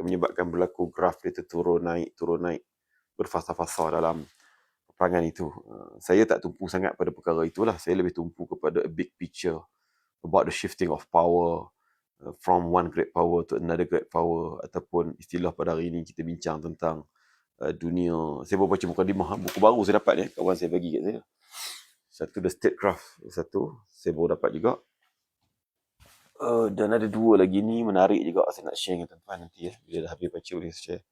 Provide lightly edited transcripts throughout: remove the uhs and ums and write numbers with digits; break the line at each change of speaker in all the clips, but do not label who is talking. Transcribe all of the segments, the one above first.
menyebabkan berlaku graf dia turun naik berfasa-fasa dalam perangan itu. Saya tak tumpu sangat pada perkara itulah. Saya lebih tumpu kepada a big picture about the shifting of power from one great power to another great power, ataupun istilah pada hari ini kita bincang tentang dunia. Saya baru baca mukadimah, buku baru saya dapat ni, kawan saya bagi kat saya. Satu The Statecraft, satu saya baru dapat juga. Dan ada dua lagi ni menarik juga, saya nak share dengan tuan-tuan nanti bila dah habis baca boleh share.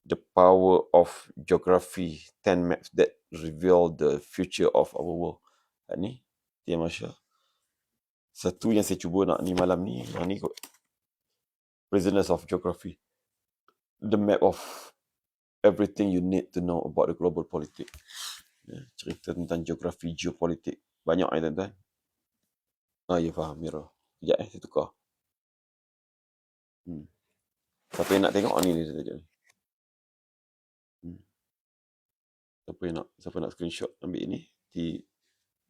The Power of Geography, 10 Maps that Reveal the Future of Our World. Ni Tia Masya. Satu yang saya cuba nak ni malam ni, yang ni kot, Prisoners of Geography, the map of everything you need to know about the global politics. Cerita tentang geografi, geopolitik. Banyak tuan-tuan. Ya faham, Mira. Sekejap saya tukar. Siapa yang nak tengok ni sekejap ni. Siapa nak screenshot ambil ni,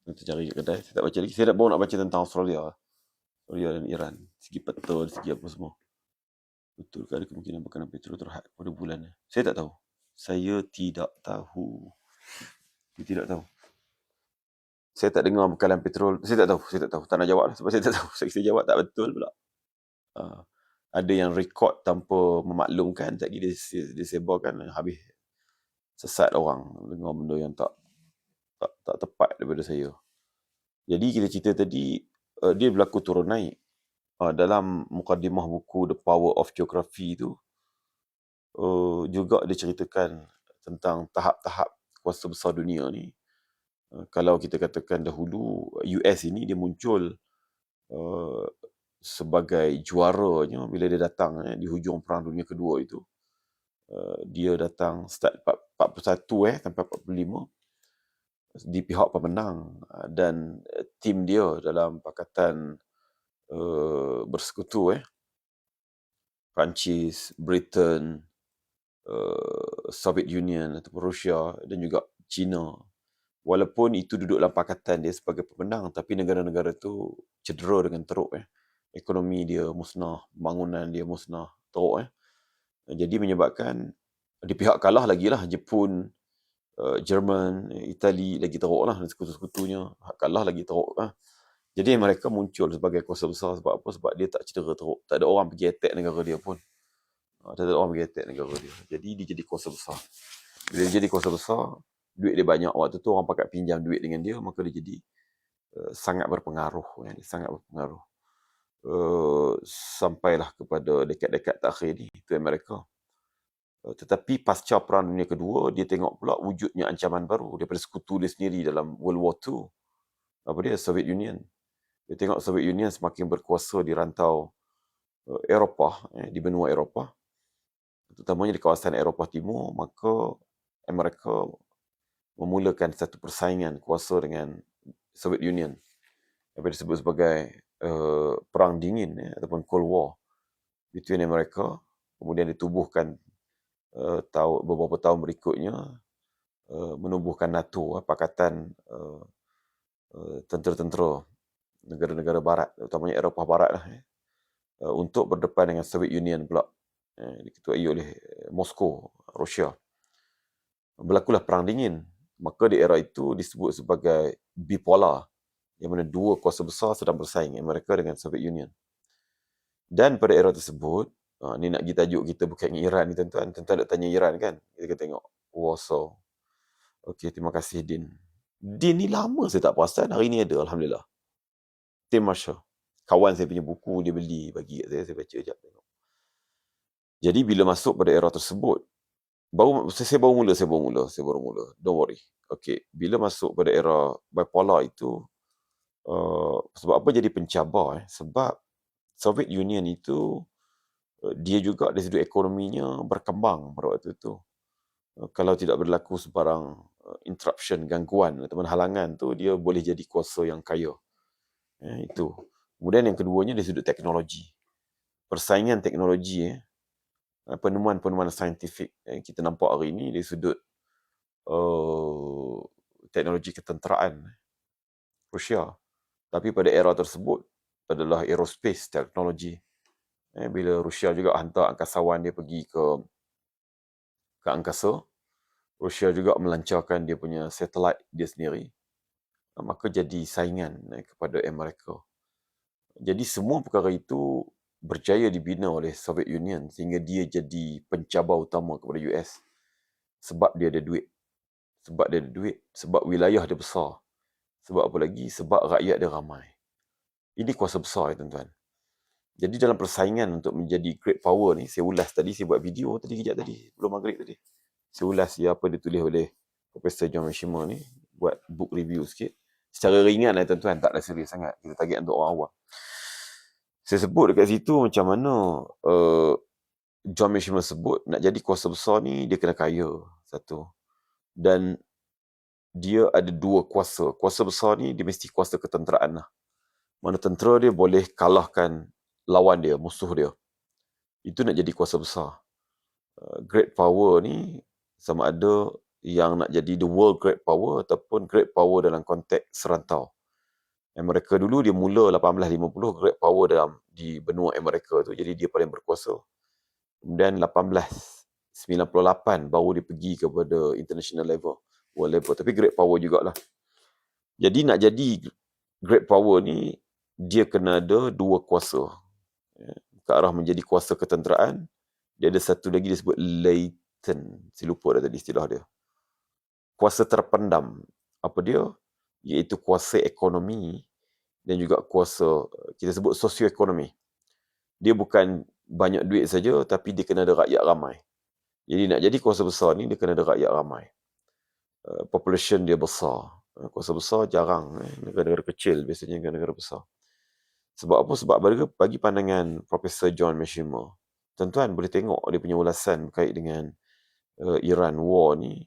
nanti cari kat kedai. Saya tak baca lagi. Saya baru nak baca tentang Australia dan Iran. Segi peta, segi apa semua. Betul ke ada kemungkinan bekanan petrol terhad pada bulan ni? Saya tak tahu. Saya tidak tahu. Saya tak dengar bekalan petrol. Saya tak tahu. Tak nak jawab lah sebab saya tak tahu. Saya jawab tak betul pula. Ada yang rekod tanpa memaklumkan, tak kira dia sebarkan, habis sesat orang dengar benda yang tak tepat daripada saya. Jadi kita cerita tadi, dia berlaku turun naik. Dalam mukadimah buku The Power of Geography tu, juga dia ceritakan tentang tahap-tahap kuasa besar dunia ni. Kalau kita katakan dahulu, US ini dia muncul sebagai juaranya bila dia datang di hujung Perang Dunia Kedua itu. Dia datang start 41 sampai 45 di pihak pemenang, dan tim dia dalam pakatan bersekutu Perancis, Britain, Soviet Union ataupun Rusia dan juga China. Walaupun itu duduk dalam pakatan dia sebagai pemenang, tapi negara-negara tu cedera dengan teruk. Ekonomi dia musnah, bangunan dia musnah, teruk. Jadi menyebabkan di pihak kalah lagi lah Jepun, Jerman, Itali lagi teruk lah, dan sekutu-sekutunya kalah lagi teruk lah. Jadi mereka muncul sebagai kuasa besar sebab apa? Sebab dia tak cedera teruk. Tak ada orang pergi attack negara dia pun. Jadi dia jadi kuasa besar. Bila dia jadi kuasa besar, duit dia banyak. Waktu tu orang pakai pinjam duit dengan dia, maka dia jadi sangat berpengaruh. Sampailah kepada dekad-dekad terakhir ni, itu Amerika. Tetapi pasca Perang Dunia Kedua, dia tengok pula wujudnya ancaman baru daripada sekutu dia sendiri dalam World War II. Soviet Union. Dia tengok Soviet Union semakin berkuasa di rantau Eropah, di benua Eropah, terutamanya di kawasan Eropah Timur. Maka Amerika memulakan satu persaingan kuasa dengan Soviet Union, apa disebut sebagai Perang Dingin ataupun Cold War between Amerika. Kemudian ditubuhkan beberapa tahun berikutnya, menubuhkan NATO, pakatan tentera-tentera negara-negara barat, utamanya Eropah Barat lah, untuk berdepan dengan Soviet Union pula, diketuai oleh Moskow, Rusia. Berlakulah Perang Dingin. Maka di era itu disebut sebagai bipolar, yang mana dua kuasa besar sedang bersaing, Amerika dengan Soviet Union. Dan pada era tersebut, ni nak pergi tajuk kita bukan dengan Iran ni tuan-tuan. Tuan-tuan nak tanya Iran kan? Kita tengok Warsaw. Okey, terima kasih Din. Din ni lama saya tak perasan, hari ni ada, Alhamdulillah. Tim Masya. Kawan saya punya buku, dia beli, bagi kat saya baca sekejap. Tengok. Jadi bila masuk pada era tersebut, saya baru mula. Don't worry. Okey, bila masuk pada era bipolar itu, sebab apa jadi pencabar? Sebab Soviet Union itu, dia juga dari sudut ekonominya berkembang pada waktu itu. Kalau tidak berlaku sebarang interruption, gangguan ataupun halangan tu, dia boleh jadi kuasa yang kaya. Itu. Kemudian yang keduanya dari sudut teknologi. Persaingan teknologi, penemuan-penemuan saintifik yang kita nampak hari ini dari sudut teknologi ketenteraan Rusia. Tapi pada era tersebut adalah aerospace teknologi. Bila Rusia juga hantar angkasawan dia pergi ke angkasa, Rusia juga melancarkan dia punya satelit dia sendiri, maka jadi saingan kepada Amerika. Jadi semua perkara itu berjaya dibina oleh Soviet Union sehingga dia jadi pencabar utama kepada US. Sebab dia ada duit. Sebab wilayah dia besar. Sebab apa lagi? Sebab rakyat dia ramai. Ini kuasa besar, tuan-tuan. Jadi dalam persaingan untuk menjadi great power ni, saya ulas tadi, saya buat video tadi kejap tadi, sebelum maghrib tadi. Saya ulas apa ditulis oleh Profesor John Mishima ni, buat book review sikit. Secara ringan lah tuan-tuan, taklah serius sangat. Kita target untuk orang awam. Saya sebut dekat situ macam mana John Mishima sebut, nak jadi kuasa besar ni, dia kena kaya, satu. Dan dia ada dua kuasa. Kuasa besar ni, dia mesti kuasa ketenteraan lah. Mana tentera dia boleh kalahkan lawan dia, musuh dia. Itu nak jadi kuasa besar. Great power ni sama ada yang nak jadi the world great power ataupun great power dalam konteks serantau. Amerika dulu dia mula 1850 great power di benua Amerika tu, jadi dia paling berkuasa. Kemudian 1898 baru dia pergi kepada international level, world level, tapi great power jugalah. Jadi nak jadi great power ni dia kena ada dua kuasa. Ke arah menjadi kuasa ketenteraan, dia ada satu lagi dia sebut latent. Saya lupa dah tadi istilah dia. Kuasa terpendam. Apa dia? Iaitu kuasa ekonomi dan juga kuasa, kita sebut sosioekonomi. Dia bukan banyak duit saja, tapi dia kena ada rakyat ramai. Jadi nak jadi kuasa besar ni, dia kena ada rakyat ramai. Population dia besar. Kuasa besar jarang. Negara-negara kecil biasanya negara-negara besar. Sebab apa? Sebab bagi pandangan Profesor John Mishima, tuan-tuan boleh tengok dia punya ulasan berkait dengan Iran war ni.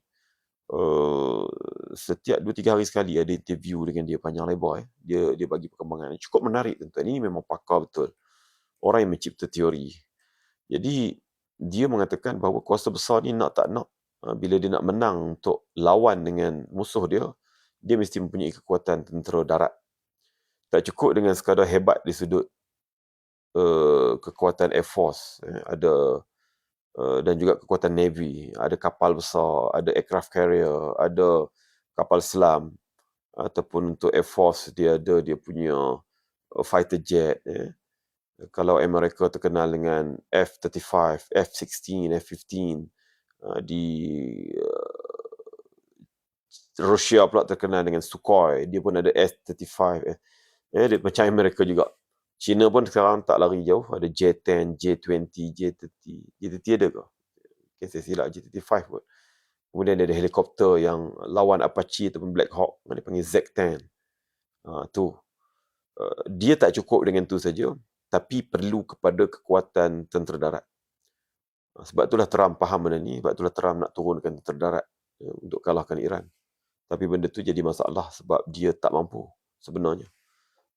Setiap 2-3 hari sekali ada interview dengan dia panjang lebar. Dia bagi perkembangan. Cukup menarik, tuan-tuan. Ini memang pakar betul. Orang yang mencipta teori. Jadi, dia mengatakan bahawa kuasa besar ni nak tak nak, bila dia nak menang untuk lawan dengan musuh dia, dia mesti mempunyai kekuatan tentera darat. Tak cukup dengan sekadar hebat di sudut kekuatan Air Force, ada dan juga kekuatan Navy, ada kapal besar, ada aircraft carrier, ada kapal selam, ataupun untuk Air Force dia ada dia punya fighter jet. Kalau Amerika terkenal dengan F-35, F-16, F-15, di Rusia pula terkenal dengan Sukhoi, dia pun ada S-35. Dia macam Amerika juga. China pun sekarang tak lari jauh, ada J-10, J-20, J-30. J-30 ada ke? Okay, saya silap J-35 pun. Kemudian dia ada helikopter yang lawan Apache ataupun Black Hawk, dia panggil Z-10. Tu. Dia tak cukup dengan tu saja, tapi perlu kepada kekuatan tentera darat. Sebab itulah Trump faham benda ni, sebab itulah Trump nak turunkan tentera darat untuk kalahkan Iran. Tapi benda tu jadi masalah sebab dia tak mampu sebenarnya.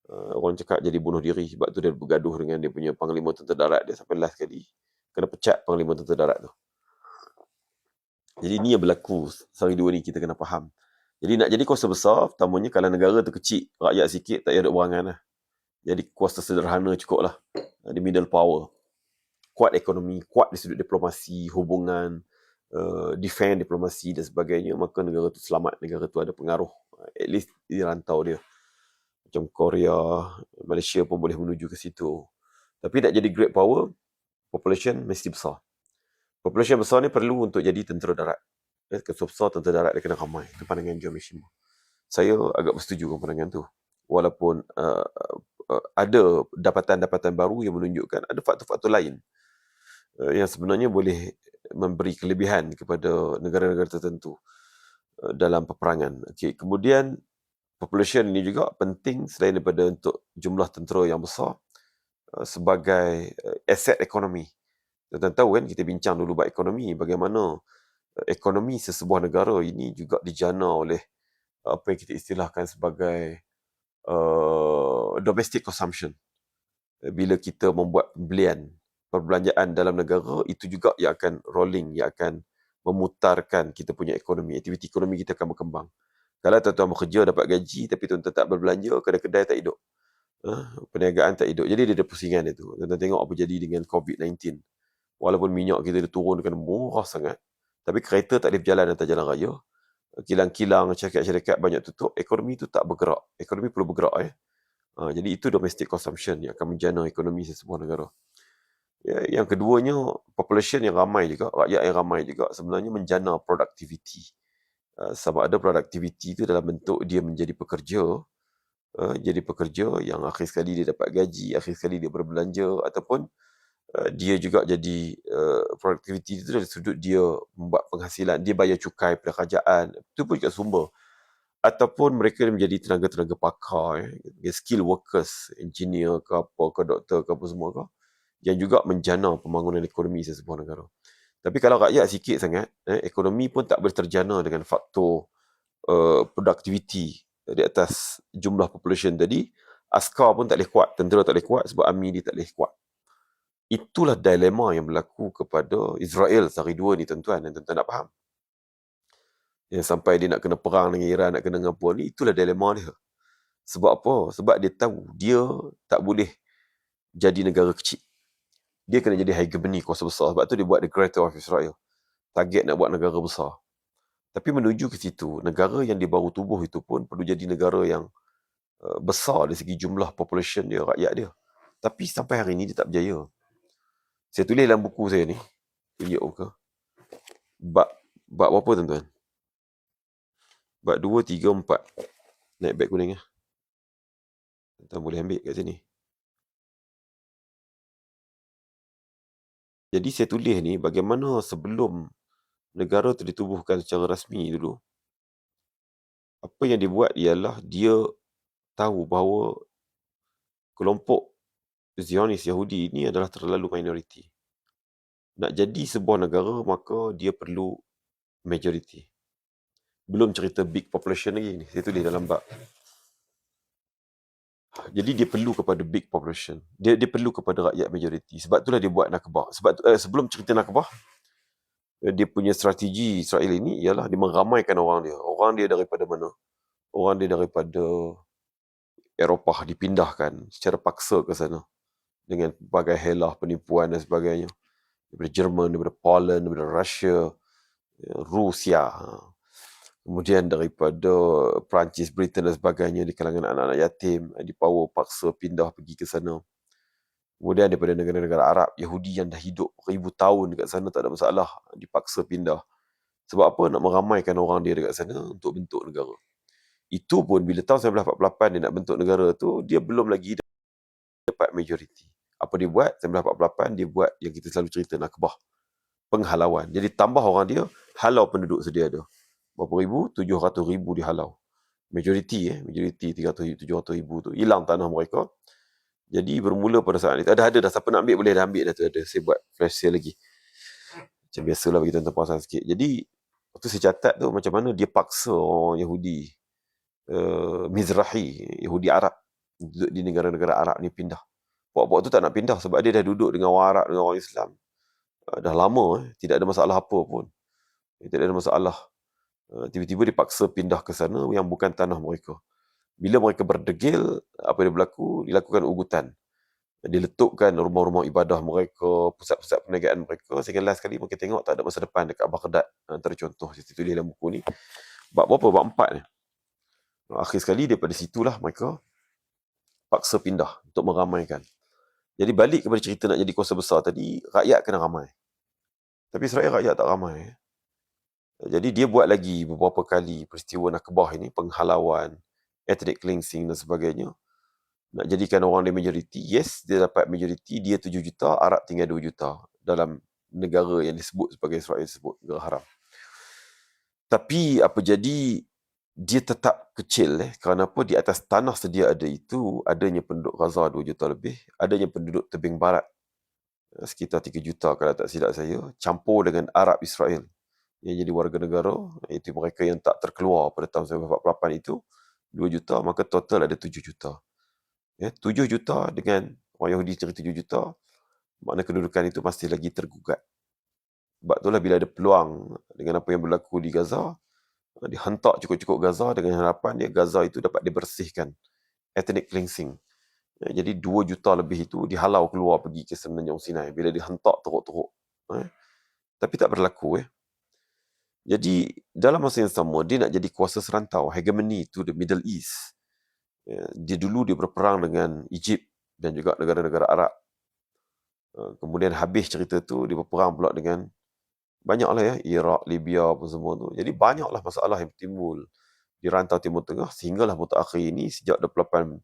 Orang cakap jadi bunuh diri, sebab tu dia bergaduh dengan dia punya panglima tentera darat dia sampai last kali kena pecat panglima tentera darat tu. Jadi ni yang berlaku sehari dua ni, kita kena faham. Jadi nak jadi kuasa besar, pertamanya kalau negara tu kecil, rakyat sikit, tak payah duk berangan lah. Jadi kuasa sederhana cukup lah. Di middle power. Kuat ekonomi, kuat di sudut diplomasi, hubungan, defend diplomasi dan sebagainya, maka negara tu selamat, negara tu ada pengaruh. At least di rantau dia. Macam Korea, Malaysia pun boleh menuju ke situ. Tapi nak jadi great power, population mesti besar. Population besar ni perlu untuk jadi tentera darat. Ketua besar tentera darat dia kena ramai. Itu pandangan John Mishima. Saya agak bersetuju dengan pandangan tu. Walaupun ada dapatan-dapatan baru yang menunjukkan ada faktor-faktor lain yang sebenarnya boleh memberi kelebihan kepada negara-negara tertentu dalam peperangan. Okay. Kemudian population ini juga penting selain daripada untuk jumlah tentera yang besar, sebagai aset ekonomi. Tuan tahu kan, kita bincang dulu bab ekonomi, bagaimana ekonomi sesebuah negara ini juga dijana oleh apa yang kita istilahkan sebagai domestic consumption. Bila kita membuat pembelian, perbelanjaan dalam negara, itu juga yang akan rolling, yang akan memutarkan kita punya ekonomi. Aktiviti ekonomi kita akan berkembang. Kalau tuan-tuan bekerja dapat gaji, tapi tuan-tuan tak berbelanja, kedai-kedai tak hidup. Perniagaan tak hidup. Jadi dia ada pusingan dia tu. Tuan-tuan tengok apa jadi dengan COVID-19. Walaupun minyak kita dia turun dengan murah sangat, tapi kereta tak boleh berjalan atas jalan raya. Kilang-kilang, syarikat-syarikat banyak tutup, ekonomi tu tak bergerak. Ekonomi perlu bergerak. Jadi itu domestic consumption yang akan menjana ekonomi sesebuah negara. Yang keduanya, population yang ramai juga, rakyat yang ramai juga sebenarnya menjana productivity. Sama ada productivity itu dalam bentuk dia menjadi pekerja, jadi pekerja yang akhir sekali dia dapat gaji, akhir sekali dia berbelanja, ataupun dia juga jadi productivity itu dari sudut dia membuat penghasilan, dia bayar cukai pada kerajaan, itu pun juga sumber. Ataupun mereka menjadi tenaga-tenaga pakar, skill workers, engineer ke apa, ke doktor ke apa semua ke, yang juga menjana pembangunan ekonomi sesebuah negara. Tapi kalau rakyat sikit sangat, ekonomi pun tak boleh terjana dengan faktor productivity di atas jumlah population tadi. Askar pun tak boleh kuat, tentera tak boleh kuat sebab army dia tak boleh kuat. Itulah dilema yang berlaku kepada Israel sehari dua ni tuan-tuan, dan tuan-tuan nak faham. Yang sampai dia nak kena perang dengan Iran, nak kena dengan apa ni, itulah dilema dia. Sebab apa? Sebab dia tahu dia tak boleh jadi negara kecil. Dia kena jadi hegemoni kuasa besar. Sebab tu dia buat the Greater of Israel. Target nak buat negara besar. Tapi menuju ke situ, negara yang dia baru tubuh itu pun perlu jadi negara yang besar dari segi jumlah population dia, rakyat dia. Tapi sampai hari ini dia tak berjaya. Saya tulis dalam buku saya ni, tunjuk ke? Bab berapa tuan-tuan? Bab 2, 3, 4. Naik beg kuning lah. Tuan boleh ambil kat sini. Jadi saya tulis ni bagaimana sebelum negara tu ditubuhkan secara rasmi dulu, apa yang dia buat ialah dia tahu bahawa kelompok Zionis Yahudi ini adalah terlalu minoriti. Nak jadi sebuah negara, maka dia perlu majority. Belum cerita big population lagi ni. Saya tulis dalam bab. Jadi dia perlu kepada big population. Dia perlu kepada rakyat majority. Sebab itulah dia buat Nakbah. Sebelum cerita Nakbah, dia punya strategi Israel ini ialah dia meramaikan orang dia. Orang dia daripada mana? Orang dia daripada Eropah dipindahkan secara paksa ke sana. Dengan berbagai helah, penipuan dan sebagainya. Daripada Jerman, daripada Poland, daripada Russia, Rusia. Kemudian daripada Perancis, Britain dan sebagainya, di kalangan anak-anak yatim, dibawa paksa pindah pergi ke sana. Kemudian daripada negara-negara Arab, Yahudi yang dah hidup ribu tahun dekat sana tak ada masalah, dipaksa pindah. Sebab apa? Nak meramaikan orang dia dekat sana untuk bentuk negara. Itu pun bila tahun 1948 dia nak bentuk negara tu, dia belum lagi dapat majoriti. Apa dia buat? 1948 dia buat yang kita selalu cerita Nakbah. Penghalauan. Jadi tambah orang dia, halau penduduk sedia ada. Berapa ribu? 700 ribu dihalau. Majoriti 300-700 ribu tu. Hilang tanah mereka. Jadi bermula pada saat itu. Ada dah. Siapa nak ambil boleh dah ambil dah tu. Ada. Saya buat flash sale lagi. Macam biasalah bagi tuan-tuan perasan sikit. Jadi, waktu saya catat tu macam mana dia paksa orang Yahudi. Mizrahi. Yahudi Arab. Duduk di negara-negara Arab ni pindah. Puak-puak tu tak nak pindah sebab dia dah duduk dengan orang Arab, dengan orang Islam. Dah lama. Tidak ada masalah apa pun. Tidak ada masalah. Tiba-tiba dipaksa pindah ke sana yang bukan tanah mereka. Bila mereka berdegil, apa yang berlaku? Dilakukan ugutan. Diletupkan rumah-rumah ibadah mereka, pusat-pusat perniagaan mereka. Sehingga last kali mereka tengok tak ada masa depan dekat Baghdad. Antara contoh, saya tulis dalam buku ni. Bab berapa? Bab 4 ni. Akhir sekali daripada situlah mereka paksa pindah untuk meramaikan. Jadi balik kepada cerita nak jadi kuasa besar tadi, rakyat kena ramai. Tapi Israel rakyat tak ramai. Jadi dia buat lagi beberapa kali peristiwa Nakbah ini, penghalauan, ethnic cleansing dan sebagainya. Nak jadikan orang dia majoriti. Yes, dia dapat majoriti, dia 7 juta, Arab tinggal 2 juta dalam negara yang disebut sebagai Israel, disebut negara haram. Tapi apa jadi, dia tetap kecil kerana apa? Di atas tanah sedia ada itu, adanya penduduk Gaza 2 juta lebih, adanya penduduk tebing barat sekitar 3 juta kalau tak silap saya, campur dengan Arab Israel yang jadi warga negara, iaitu mereka yang tak terkeluar pada tahun 1948 itu, 2 juta, maka total ada 7 juta. 7 juta dengan orang Yahudi cari 7 juta, makna kedudukan itu masih lagi tergugat. Sebab itulah bila ada peluang dengan apa yang berlaku di Gaza, dihentak cukup-cukup Gaza dengan harapan dia Gaza itu dapat dibersihkan. Ethnic cleansing. Jadi 2 juta lebih itu dihalau keluar pergi ke Semenanjung Sinai bila dihentak teruk-teruk. Tapi tak berlaku. Jadi dalam masa yang sama, dia nak jadi kuasa serantau, hegemony to the Middle East. Dia dulu dia berperang dengan Egypt dan juga negara-negara Arab. Kemudian habis cerita tu, dia berperang pula dengan banyaklah Iraq, Libya apa semua tu. Jadi banyaklah masalah yang timbul di rantau Timur Tengah sehinggalah mutakhir ini sejak 28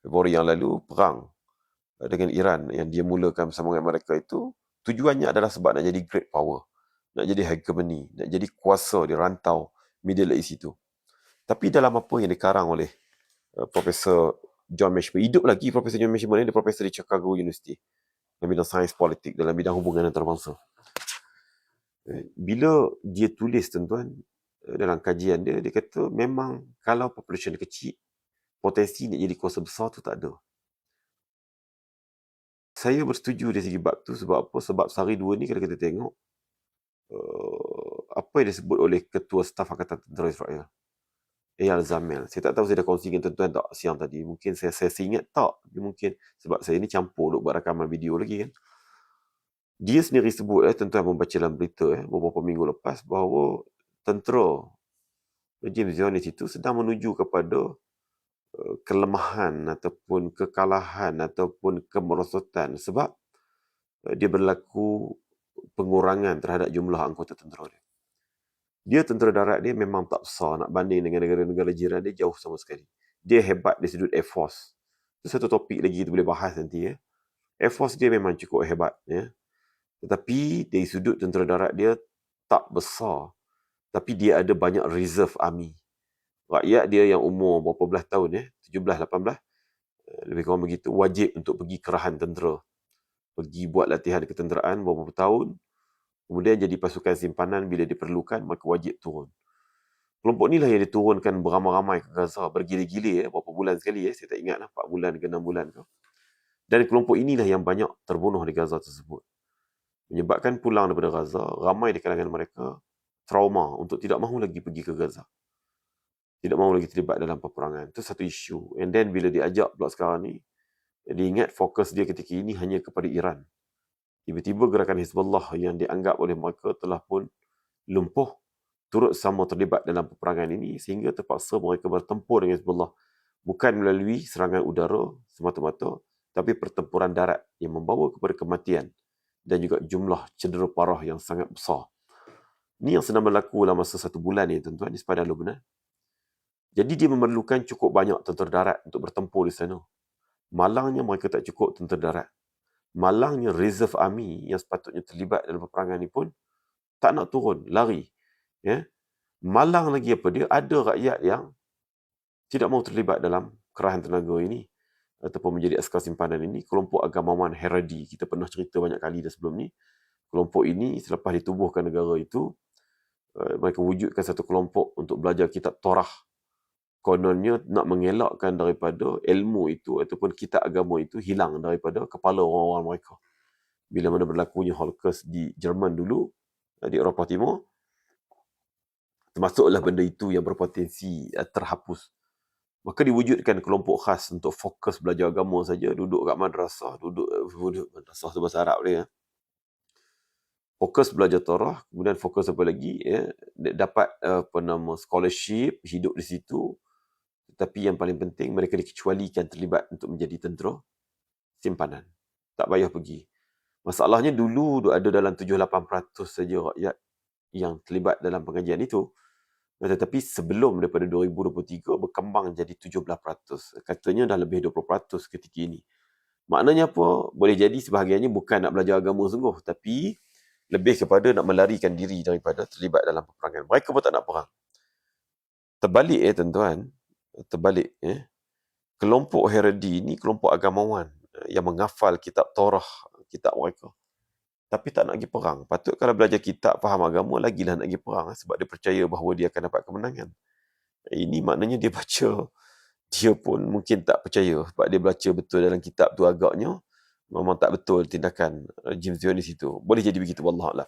Februari yang lalu perang dengan Iran yang dia mulakan bersama dengan mereka itu tujuannya adalah sebab nak jadi great power, nak jadi hegemony, nak jadi kuasa di rantau Middle East itu. Tapi dalam apa yang dikarang oleh Profesor John Mashburn, hidup lagi Profesor John Mashburn ni, dia profesor di Chicago University dalam bidang sains politik, dalam bidang hubungan antarabangsa. Bila dia tulis tuan-tuan dalam kajian dia, dia kata memang kalau population kecil, potensi nak jadi kuasa besar tu tak ada. Saya bersetuju dari segi bab tu sebab apa? Sebab sehari dua ni kalau kita tengok apa yang disebut oleh Ketua Staf Angkatan Tentera Israel, Eyal Zamel. Saya tak tahu saya dah kongsi dengan tuan-tuan tak siang tadi. Mungkin saya ingat tak. Mungkin sebab saya ni campur duk buat rakaman video lagi kan. Dia sendiri sebut, tuan-tuan membaca dalam berita beberapa minggu lepas bahawa tentera rejim Zionis itu sedang menuju kepada kelemahan ataupun kekalahan ataupun kemerosotan sebab dia berlaku pengurangan terhadap jumlah anggota tentera dia. Dia tentera darat dia memang tak besar nak banding dengan negara-negara jiran dia, jauh sama sekali. Dia hebat dari sudut Air Force. Itu satu topik lagi kita boleh bahas nanti. Air Force dia memang cukup hebat. Tetapi dari sudut tentera darat dia tak besar. Tapi dia ada banyak reserve army. Rakyat dia yang umur berapa belas tahun, 17, 18, lebih kurang begitu, wajib untuk pergi kerahan tentera. Pergi buat latihan ketenteraan beberapa tahun. Kemudian jadi pasukan simpanan bila diperlukan, maka wajib turun. Kelompok inilah yang diturunkan beramai-ramai ke Gaza, bergila-gila, berapa bulan sekali, saya tak ingat 4 bulan ke 6 bulan ke. Dan kelompok inilah yang banyak terbunuh di Gaza tersebut. Menyebabkan pulang daripada Gaza, ramai di kalangan mereka trauma untuk tidak mahu lagi pergi ke Gaza. Tidak mahu lagi terlibat dalam peperangan. Itu satu isu. And then bila diajak pula sekarang ni, dia ingat fokus dia ketika ini hanya kepada Iran. Tiba-tiba gerakan Hizbullah yang dianggap oleh mereka telah pun lumpuh, turut sama terlibat dalam peperangan ini sehingga terpaksa mereka bertempur dengan Hizbullah. Bukan melalui serangan udara semata-mata, tapi pertempuran darat yang membawa kepada kematian dan juga jumlah cedera parah yang sangat besar. Ini yang sedang berlaku dalam masa 1 bulan ni tuan-tuan di sepadan Lebanon. Jadi dia memerlukan cukup banyak tentera darat untuk bertempur di sana. Malangnya mereka tak cukup tentera darat. Malangnya reserve army yang sepatutnya terlibat dalam peperangan ni pun tak nak turun, lari. Malang lagi apa dia, ada rakyat yang tidak mahu terlibat dalam kerahan tenaga ini ataupun menjadi askar simpanan ini. Kelompok agamawan Haredi, kita pernah cerita banyak kali dah sebelum ni. Kelompok ini selepas ditubuhkan negara itu, mereka wujudkan satu kelompok untuk belajar kitab Torah. Kononnya nak mengelakkan daripada ilmu itu ataupun kitab agama itu hilang daripada kepala orang-orang mereka. Bila mana berlakunya Holocaust di Jerman dulu, di Eropah Timur, termasuklah benda itu yang berpotensi terhapus. Maka diwujudkan kelompok khas untuk fokus belajar agama saja, duduk kat madrasah, duduk madrasah tu bahasa Arab dia. Fokus belajar Torah, kemudian fokus apa lagi, dapat scholarship, hidup di situ. Tetapi yang paling penting, mereka dikecualikan terlibat untuk menjadi tentera simpanan. Tak payah pergi. Masalahnya dulu ada dalam 7-8% saja rakyat yang terlibat dalam pengajian itu. Tetapi sebelum daripada 2023 berkembang jadi 17%. Katanya dah lebih 20% ketika ini. Maknanya apa? Boleh jadi sebahagiannya bukan nak belajar agama sungguh, tapi lebih kepada nak melarikan diri daripada terlibat dalam peperangan. Mereka pun tak nak perang. Terbalik tuan-tuan. Terbalik. Kelompok Haredi ni kelompok agamawan yang menghafal kitab Torah, kitab mereka. Tapi tak nak pergi perang. Patut kalau belajar kitab, faham agama, lagilah nak pergi perang. Sebab dia percaya bahawa dia akan dapat kemenangan. Ini maknanya dia baca. Dia pun mungkin tak percaya. Sebab dia baca betul dalam kitab tu agaknya. Memang tak betul tindakan rejim Zionis itu. Boleh jadi begitu, wallahualam.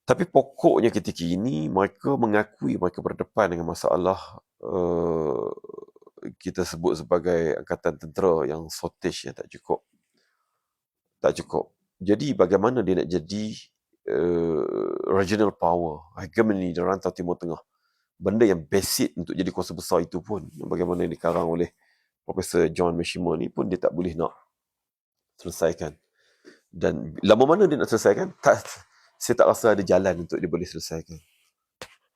Tapi pokoknya ketika ini, mereka mengakui mereka berdepan dengan masalah kita sebut sebagai angkatan tentera yang shortage, tak cukup. Jadi bagaimana dia nak jadi regional power, hegemony di rantau Timur Tengah. Benda yang basic untuk jadi kuasa besar itu pun, bagaimana yang dikarang oleh Profesor John Mishima ni pun dia tak boleh nak selesaikan. Dan lama mana dia nak selesaikan? Saya tak rasa ada jalan untuk dia boleh selesaikan.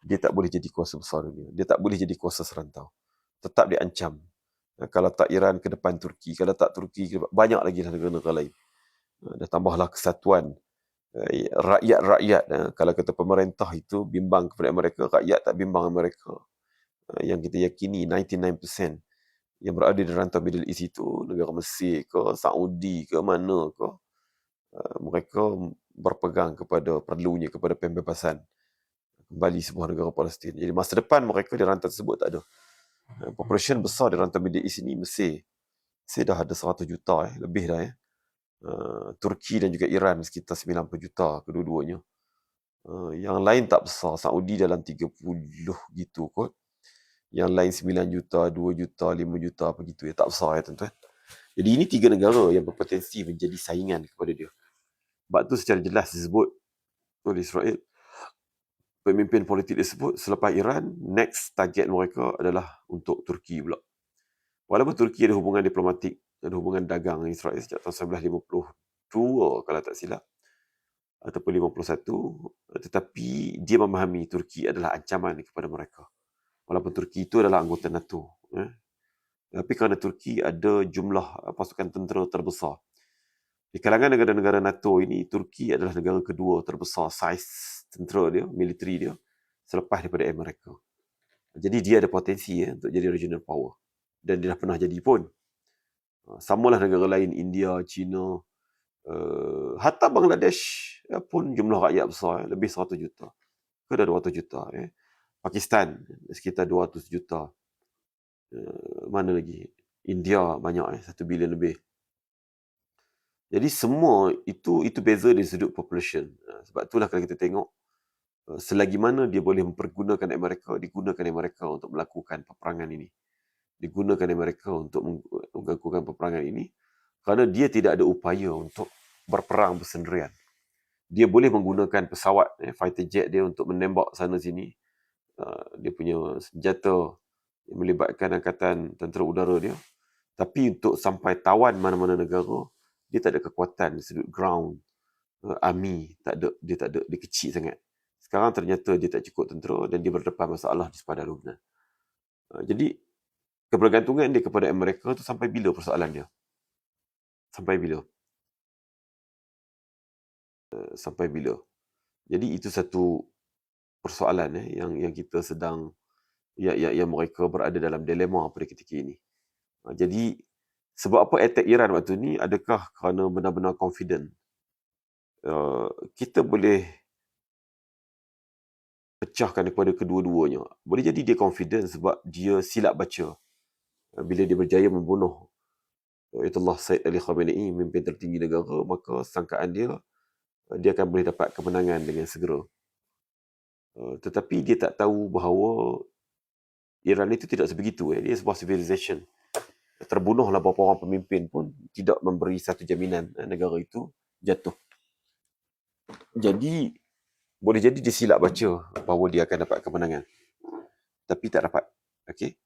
Dia tak boleh jadi kuasa besar dunia. Dia tak boleh jadi kuasa serantau. Tetap diancam. Kalau tak Iran, ke depan Turki. Kalau tak Turki, ke depan, banyak lagi negara-negara lain. Dah tambahlah kesatuan rakyat-rakyat. Kalau kata pemerintah itu bimbang kepada Amerika, rakyat tak bimbang Amerika. Yang kita yakini 99% yang berada di rantau Middle East itu, negara Mesir ke, Saudi ke, mana ke, mereka berpegang kepada perlunya, kepada pembebasan kembali sebuah negara Palestin. Jadi masa depan mereka di rantau tersebut tak ada. Population besar di rantau Middle East ini Mesir dah ada 100 juta, lebih dah. Turki dan juga Iran sekitar 90 juta kedua-duanya. Yang lain tak besar. Saudi dalam 30 gitu kot. Yang lain 9 juta, 2 juta, 5 juta, apa gitu. Tak besar tuan-tuan. Jadi ini 3 negara yang berpotensi menjadi saingan kepada dia. Sebab tu secara jelas disebut oleh Israel, pemimpin politik disebut selepas Iran, next target mereka adalah untuk Turki pula. Walaupun Turki ada hubungan diplomatik, ada hubungan dagang dengan Israel sejak tahun 1952 kalau tak silap, ataupun 51, tetapi dia memahami Turki adalah ancaman kepada mereka. Walaupun Turki itu adalah anggota NATO. Tapi kerana Turki ada jumlah pasukan tentera terbesar. Di kalangan negara-negara NATO ini, Turki adalah negara kedua terbesar saiz tentera dia, militeri dia, selepas daripada Amerika. Jadi dia ada potensi untuk jadi regional power. Dan dia dah pernah jadi pun. Samalah negara lain, India, China, hatta Bangladesh pun jumlah rakyat besar, lebih 100 juta. Ke dah 200 juta. Pakistan, sekitar 200 juta. Mana lagi? India banyak, 1 bilion lebih. Jadi semua itu beza dari sudut population. Sebab itulah kalau kita tengok, selagi mana dia boleh mempergunakan Amerika, digunakan Amerika untuk melakukan peperangan ini. Digunakan Amerika untuk melakukan peperangan ini kerana dia tidak ada upaya untuk berperang bersendirian. Dia boleh menggunakan pesawat, fighter jet dia untuk menembak sana sini. Dia punya senjata yang melibatkan angkatan tentera udara dia. Tapi untuk sampai tawan mana-mana negara, dia tak ada kekuatan di sudut ground, army, dia tak ada, dia kecil sangat. Sekarang ternyata dia tak cukup tentera dan dia berdepan masalah di sepadan Lebanon. Jadi kebergantungan dia kepada Amerika tu sampai bila persoalan dia? Sampai bila? Sampai bila? Jadi itu satu persoalan yang kita sedang yang mereka berada dalam dilema pada ketika ini. Jadi sebab apa attack Iran waktu ni? Adakah kerana benar-benar confident? Kita boleh pecahkan daripada kedua-duanya. Boleh jadi dia confident sebab dia silap baca. Bila dia berjaya membunuh Ayatollah Said Ali Khamenei, pemimpin tertinggi negara, maka sangkaan dia akan boleh dapat kemenangan dengan segera. Tetapi dia tak tahu bahawa Iran itu tidak sebegitu. Dia sebuah civilization. Terbunuhlah beberapa orang pemimpin pun tidak memberi satu jaminan negara itu jatuh. Jadi boleh jadi dia silap baca bahawa dia akan dapat kemenangan. Tapi tak dapat. Okey.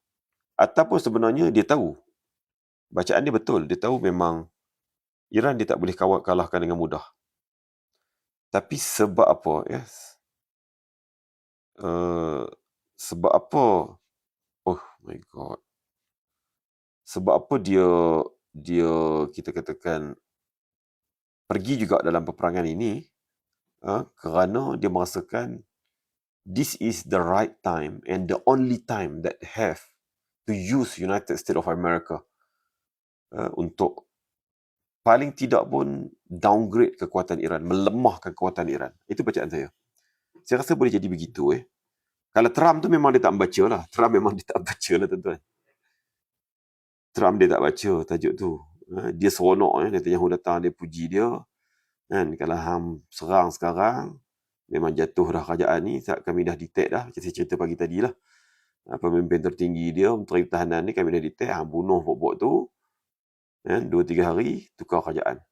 Ataupun sebenarnya dia tahu. Bacaan dia betul. Dia tahu memang Iran dia tak boleh kalahkan dengan mudah. Tapi sebab apa? Sebab apa? Oh my God. Sebab apa dia kita katakan pergi juga dalam peperangan ini kerana dia merasakan this is the right time and the only time that have to use United States of America untuk paling tidak pun downgrade kekuatan Iran, melemahkan kekuatan Iran. Itu bacaan saya. Saya rasa boleh jadi begitu. Kalau Trump tu memang dia tak membaca lah. Trump memang dia tak baca lah tuan-tuan. Trump dia tak baca tajuk tu. Dia seronok. Netanyahu datang, dia puji dia. Kalau hang serang sekarang, memang jatuh dah kerajaan ni. Kami dah detect dah. Macam saya cerita pagi tadi lah. pemimpin tertinggi dia, Menteri Pertahanan ni, Kabinet Detail, bunuh pokok tu, 2-3 hari, tukar kerajaan.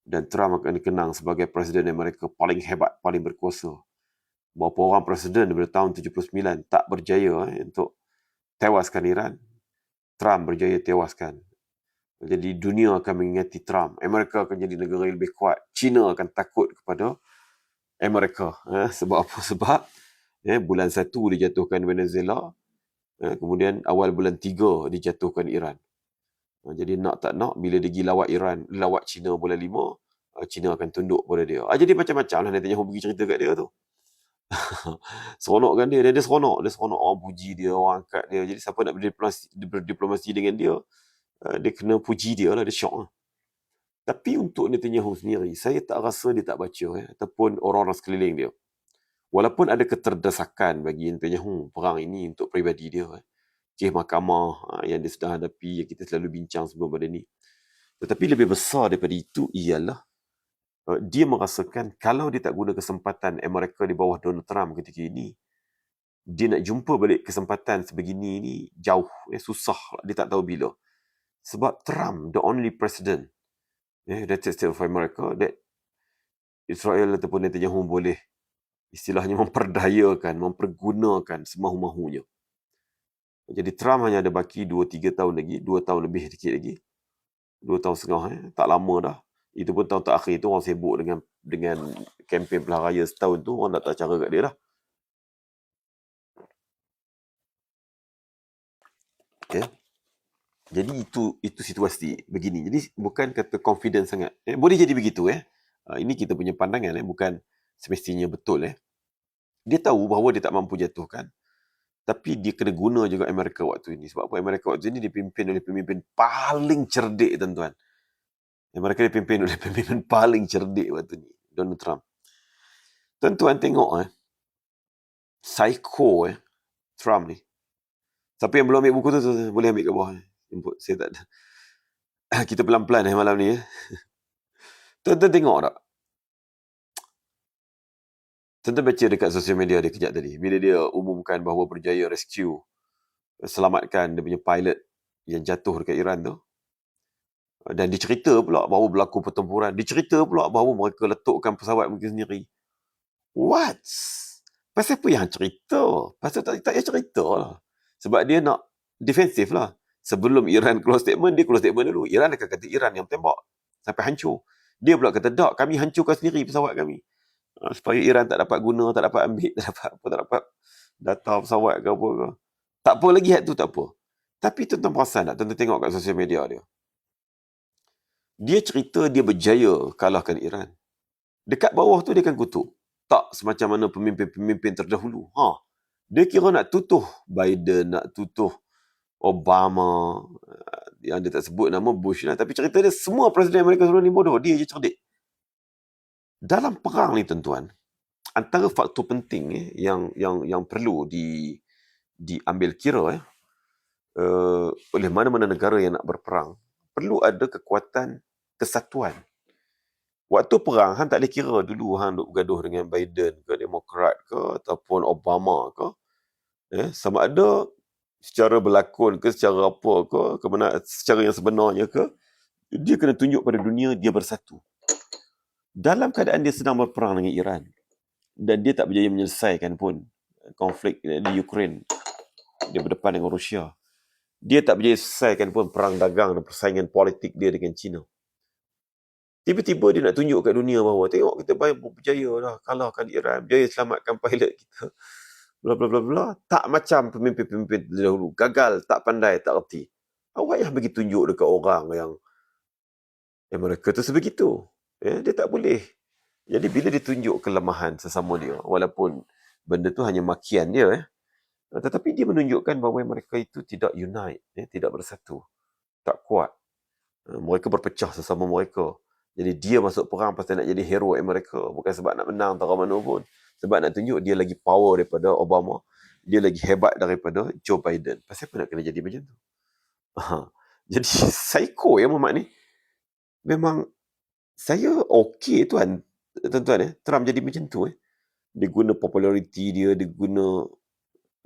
Dan Trump akan dikenang sebagai Presiden Amerika paling hebat, paling berkuasa. Berapa orang Presiden daripada tahun 79 tak berjaya untuk tewaskan Iran. Trump berjaya tewaskan. Jadi dunia akan mengingati Trump. Amerika akan jadi negara yang lebih kuat. China akan takut kepada Amerika. Sebab apa? Sebab bulan 1 dijatuhkan Venezuela. Kemudian awal bulan 3 dijatuhkan Iran. Jadi nak tak nak, bila dia pergi lawat Iran, lawat China bulan 5, China akan tunduk pada dia. Jadi macam-macam lah Netanyahu pergi cerita kat dia tu. Seronok kan dia. Dia seronok. Orang puji dia, orang angkat dia. Jadi siapa nak berdiplomasi dengan dia, dia kena puji dia lah. Dia syok lah. Tapi untuk Netanyahu sendiri, saya tak rasa dia tak baca ataupun orang-orang sekeliling dia. Walaupun ada keterdesakan bagi Netanyahu perang ini untuk peribadi dia. Kes mahkamah yang dia sedang hadapi, yang kita selalu bincang sebelum pada ni. Tetapi lebih besar daripada itu ialah dia merasakan kalau dia tak guna kesempatan Amerika di bawah Donald Trump ketika ini, dia nak jumpa balik kesempatan sebegini ni jauh, susah. Dia tak tahu bila. Sebab Trump, the only president, United States of America, that Israel ataupun Netanyahu boleh istilahnya memperdayakan, mempergunakan semahu-mahunya. Jadi Trump hanya ada baki 2-3 tahun lagi, 2 tahun lebih sikit lagi. 2 tahun setengah, tak lama dah. Itu pun tahun terakhir tu orang sibuk dengan kempen pilihan raya setahun tu, orang tak tahu cara kat dia dah. Okay. Jadi itu situasi begini. Jadi bukan kata confident sangat. Boleh jadi begitu. Ini kita punya pandangan. Bukan semestinya betul. Dia tahu bahawa dia tak mampu jatuhkan. Tapi dia kena guna juga Amerika waktu ini. Sebab apa? Amerika waktu ini dipimpin oleh pemimpin paling cerdik, tuan-tuan. Amerika dipimpin oleh pemimpin paling cerdik waktu ini, Donald Trump. Tuan-tuan tengok psycho Trump ni. Siapa yang belum ambil buku tu boleh ambil kat bawah. Saya tak ada. Kita pelan-pelan malam ni. Tuan-tuan tengok tak? Tuan-tuan baca dekat sosial media dia kejap tadi. Bila dia umumkan bahawa berjaya rescue, selamatkan dia punya pilot yang jatuh dekat Iran tu. Dan dicerita pula bahawa berlaku pertempuran. Dicerita pula bahawa mereka letukkan pesawat mereka sendiri. What? Pasal apa yang cerita? Pasal tak payah cerita lah. Sebab dia nak defensif lah. Sebelum Iran keluar statement, dia keluar statement dulu. Iran akan kata Iran yang tembak. Sampai hancur. Dia pula kata, tak, kami hancurkan sendiri pesawat kami. Supaya Iran tak dapat guna, tak dapat ambil, tak dapat data pesawat ke apa ke. Tak apa lagi tu, tak apa. Tapi tuan-tuan perasan tak? Tuan-tuan tengok kat sosial media dia. Dia cerita dia berjaya kalahkan Iran. Dekat bawah tu dia akan kutuk. Tak semacam mana pemimpin-pemimpin terdahulu. Dia kira nak tutuh Biden, nak tutuh Obama, yang dia tak sebut nama Bush lah. Tapi cerita dia semua Presiden Amerika sebelum ni bodoh. Dia je cerdik. Dalam perang ni tuan-tuan, antara faktor penting yang perlu diambil kira oleh mana-mana negara yang nak berperang, perlu ada kekuatan kesatuan. Waktu perang, Han tak boleh kira dulu Han duk bergaduh dengan Biden ke, Demokrat ke, ataupun Obama ke. Sama ada secara berlakon ke, secara apa ke, secara yang sebenarnya ke, dia kena tunjuk pada dunia dia bersatu. Dalam keadaan dia sedang berperang dengan Iran, dan dia tak berjaya menyelesaikan pun konflik di Ukraine, dia berdepan dengan Rusia. Dia tak berjaya selesaikan pun perang dagang dan persaingan politik dia dengan China. Tiba-tiba dia nak tunjuk kat dunia bahawa tengok kita berjaya dah kalahkan Iran, berjaya selamatkan pilot kita. Bla bla bla bla. Tak macam pemimpin-pemimpin dahulu. Gagal, tak pandai, tak erti. Awak yang bagi tunjuk dekat orang yang mereka tu sebegitu. Dia tak boleh. Jadi bila ditunjuk kelemahan sesama dia, walaupun benda tu hanya makian dia, tetapi dia menunjukkan bahawa mereka itu tidak unite, tidak bersatu, tak kuat. Mereka berpecah sesama mereka. Jadi dia masuk perang pasal nak jadi hero Amerika. Bukan sebab nak menang tara mana pun. Sebab nak tunjuk dia lagi power daripada Obama. Dia lagi hebat daripada Joe Biden. Pasal apa nak kena jadi macam tu? Jadi psycho Muhammad ni. Memang saya okey tuan-tuan Trump jadi macam tu. Dia guna populariti dia, dia guna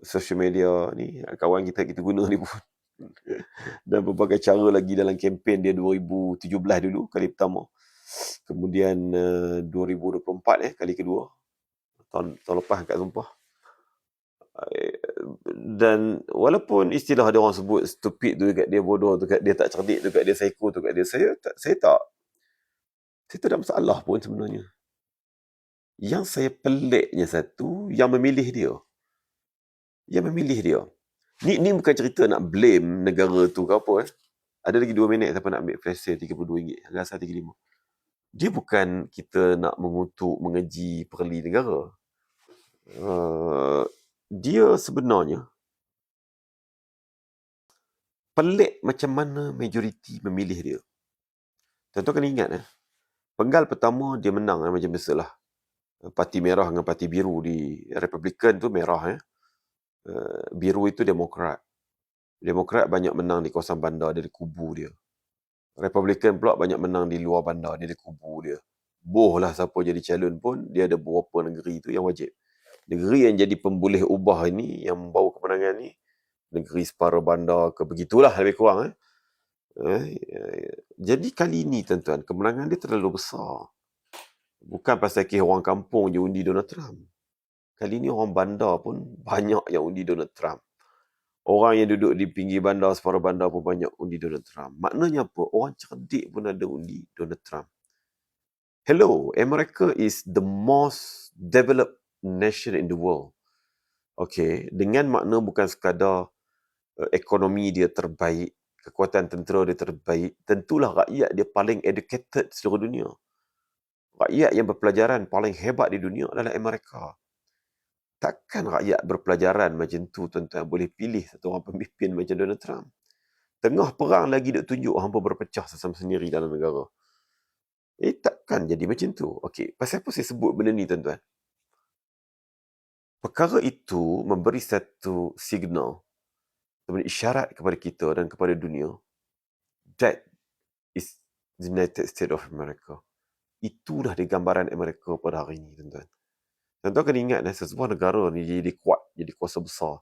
social media ni, kawan kita guna ni pun. Dan berbagai cara lagi dalam kempen dia 2017 dulu, kali pertama. Kemudian 2024 kali kedua. Tahun lepas kat Sumpah. Dan walaupun istilah ada orang sebut stupid tu dekat dia, bodoh tu dekat dia, tak cerdik tu dekat dia, psycho tu dekat dia, saya tak ada masalah pun sebenarnya. Yang saya peliknya satu, yang memilih dia. Ni bukan cerita nak blame negara tu ke apa. Ada lagi 2 minit siapa nak ambil flash sale RM32, rasa 35. Dia bukan kita nak mengutuk, mengeji perli negara. Dia sebenarnya pelik macam mana majoriti memilih dia. Tuan-tuan kena ingat, penggal pertama dia menang macam biasalah. Parti merah dengan parti biru di Republican tu merah. Biru itu Demokrat. Demokrat banyak menang di kawasan bandar, dia di kubu dia. Republican pula banyak menang di luar bandar, dia di kubu dia. Boh lah siapa jadi calon pun, dia ada beberapa negeri tu yang wajib. Negeri yang jadi pemboleh ubah ini, yang membawa kemenangan ni, negeri separa bandar ke, begitulah lebih kurang. Jadi kali ni tuan-tuan, kemenangan dia terlalu besar. Bukan pasal orang kampung je undi Donald Trump. Kali ni orang bandar pun banyak yang undi Donald Trump. Orang yang duduk di pinggir bandar, separa bandar pun banyak undi Donald Trump. Maknanya apa? Orang cerdik pun ada undi Donald Trump. Hello, America is the most developed nation in the world. Okay, dengan makna bukan sekadar ekonomi dia terbaik, kekuatan tentera dia terbaik, tentulah rakyat dia paling educated seluruh dunia. Rakyat yang berpelajaran paling hebat di dunia adalah Amerika. Takkan rakyat berpelajaran macam tu tuan-tuan boleh pilih satu orang pemimpin macam Donald Trump. Tengah perang lagi duk tunjuk hampa berpecah sesama sendiri dalam negara. Takkan jadi macam tu. Okey, pasal apa saya sebut benda ni tuan-tuan? Perkara itu memberi satu signal, memberi isyarat kepada kita dan kepada dunia. That is the United States of America. Itulah dia gambaran Amerika pada hari ini tuan-tuan. Tuan-tuan kena ingat, sesebuah negara ni jadi kuat, jadi kuasa besar,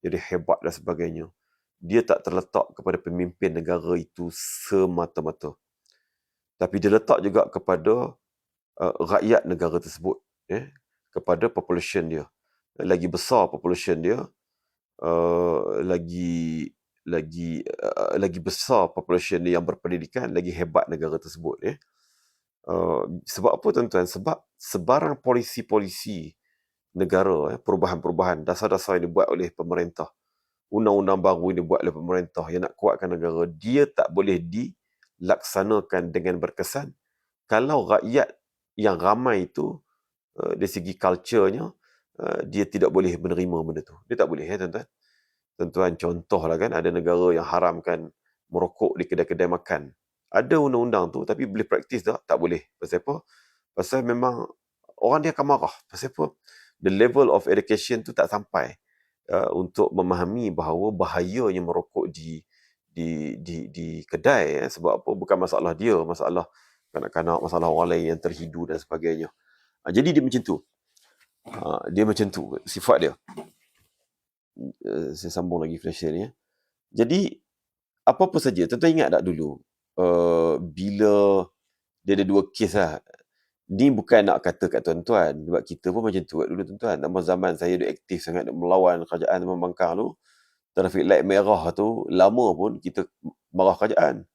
jadi hebat dan sebagainya. Dia tak terletak kepada pemimpin negara itu semata-mata. Tapi dia letak juga kepada rakyat negara tersebut. Kepada population dia. Lagi besar population dia, lagi besar population dia yang berpendidikan, lagi hebat negara tersebut. Sebab apa tuan-tuan? Sebab sebarang polisi-polisi negara, perubahan-perubahan, dasar-dasar yang dibuat oleh pemerintah, undang-undang baru yang dibuat oleh pemerintah yang nak kuatkan negara, dia tak boleh dilaksanakan dengan berkesan kalau rakyat yang ramai itu dari segi culture-nya dia tidak boleh menerima benda tu. Dia tak boleh, tuan-tuan. Tuan-tuan, contohlah kan, ada negara yang haramkan merokok di kedai-kedai makan. Ada undang-undang tu, tapi boleh praktis tak? Tak boleh. Pasal apa? Pasal memang orang dia akan marah. Pasal apa? The level of education tu tak sampai untuk memahami bahawa bahayanya merokok di kedai. Sebab apa? Bukan masalah dia, masalah kanak-kanak, masalah orang lain yang terhidu dan sebagainya. Jadi dia macam tu. Dia macam tu sifat dia. Saya sambung lagi flash sale ni. Jadi apa-apa saja, tuan-tuan ingat tak dulu bila dia ada 2 kes lah. Ni bukan nak kata kat tuan-tuan, sebab kita pun macam tu kat dulu tuan-tuan. Zaman saya duk aktif sangat, duk melawan kerajaan membangkang tu, traffic light merah tu, lama pun kita marah kerajaan.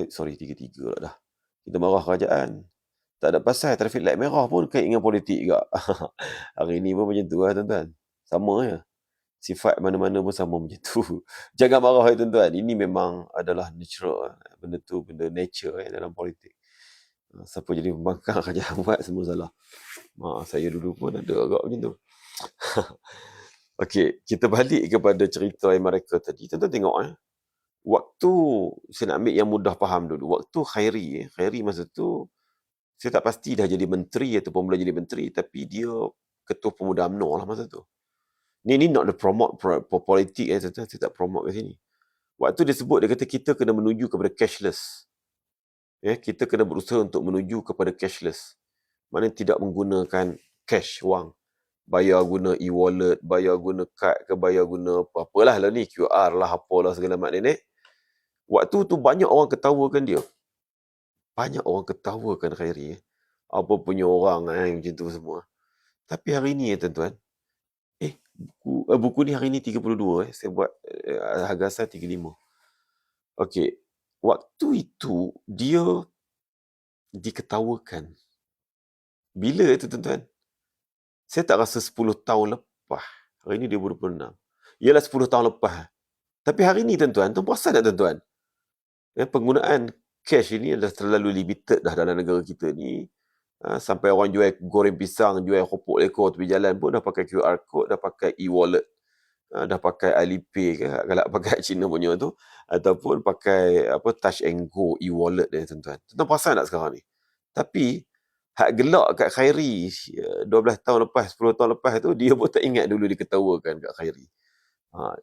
Sorry, 3-3 lah dah. Kita marah kerajaan. Tak ada pasal, traffic light merah pun kait dengan politik juga. Hari ni pun macam tu lah tuan-tuan. Sama je. Sifat mana-mana pun sama macam tu. Jangan marah tuan-tuan. Ini memang adalah natural. Benda tu, benda nature dalam politik. Siapa jadi pembangkang kerajaan buat semua salah. Saya dulu pun ada agak macam tu. Okey, kita balik kepada cerita Amerika tadi. Tuan-tuan tengok waktu saya nak ambil yang mudah faham dulu. Waktu Khairi masa tu saya tak pasti dah jadi menteri ataupun mula jadi menteri, tapi dia ketua pemuda UMNO lah masa tu. Ni not the promote politik tuan-tuan, saya tak promote kat sini. Waktu dia sebut, dia kata kita kena menuju kepada cashless. Kita kena berusaha untuk menuju kepada cashless. Maknanya tidak menggunakan cash, wang. Bayar guna e-wallet, bayar guna kad ke, bayar guna apa-apalah lah ni, QR lah, apalah segala mak nenek. Waktu tu banyak orang ketawakan dia. Banyak orang ketawakan Khairi. Apa punya orang macam tu semua. Tapi hari ni tuan-tuan, buku ni hari ni 32 saya buat harga asal 35. Okey. Waktu itu dia diketawakan. Bila itu tuan-tuan? Saya tak rasa 10 tahun lepas. Hari ni dia 2026. Ialah 10 tahun lepas. Tapi hari ni tuan-tuan, tuan perasan tak tuan-tuan? Penggunaan cash ini dah terlalu limited dah dalam negara kita ni. Sampai orang jual goreng pisang, jual kopok lekor tepi jalan pun dah pakai QR code, dah pakai e-wallet, dah pakai Alipay ke, kalau pakai Cina punya tu, ataupun pakai Touch and Go e-wallet dia tuan-tuan. Tuan perasan tak sekarang ni? Tapi hak gelak kat Khairi 12 tahun lepas, 10 tahun lepas tu, dia pun tak ingat dulu diketawakan kat Khairi.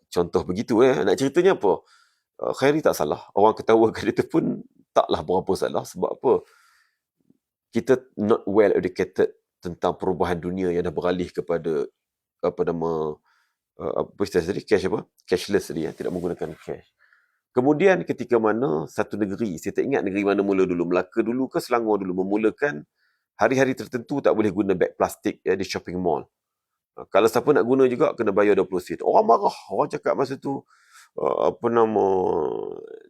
Contoh begitu nak ceritanya apa? Khairi tak salah. Orang ketawakan dia tu pun taklah berapa salah. Sebab apa? Kita not well educated tentang perubahan dunia yang dah beralih kepada istilah tadi, cashless tadi, tidak menggunakan cash. Kemudian ketika mana satu negeri, saya tak ingat negeri mana mula dulu, Melaka dulu ke Selangor dulu, memulakan hari-hari tertentu tak boleh guna beg plastik di shopping mall. Kalau siapa nak guna juga kena bayar 20 sen. Orang marah, orang cakap masa tu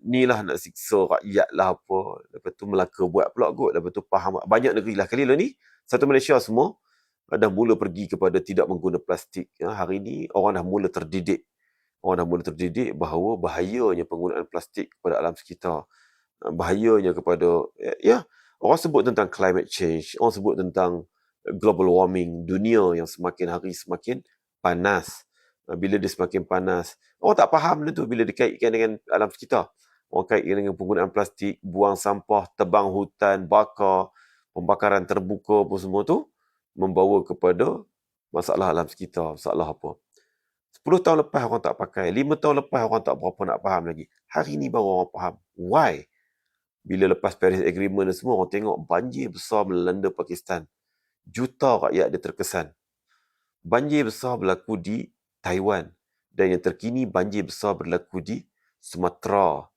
ni lah nak siksa rakyat lah apa. Lepas tu Melaka buat pula kot. Lepas tu faham banyak negeri lah. Kali ni satu Malaysia semua dah mula pergi kepada tidak mengguna plastik. Hari ni orang dah mula terdidik. Orang dah mula terdidik bahawa bahayanya penggunaan plastik kepada alam sekitar. Bahayanya kepada orang sebut tentang climate change. Orang sebut tentang global warming. Dunia yang semakin hari semakin panas. Bila dia semakin panas, orang tak faham benda tu bila dikaitkan dengan alam sekitar. Orang kaitkan dengan penggunaan plastik, buang sampah, tebang hutan, bakar, pembakaran terbuka apa semua tu membawa kepada masalah alam sekitar, masalah apa. 10 tahun lepas orang tak pakai, 5 tahun lepas orang tak berapa nak faham lagi. Hari ni baru orang faham. Why? Bila lepas Paris Agreement dan semua, orang tengok banjir besar melanda Pakistan. Juta rakyat dia terkesan. Banjir besar berlaku di Taiwan. Dan yang terkini banjir besar berlaku di Sumatera,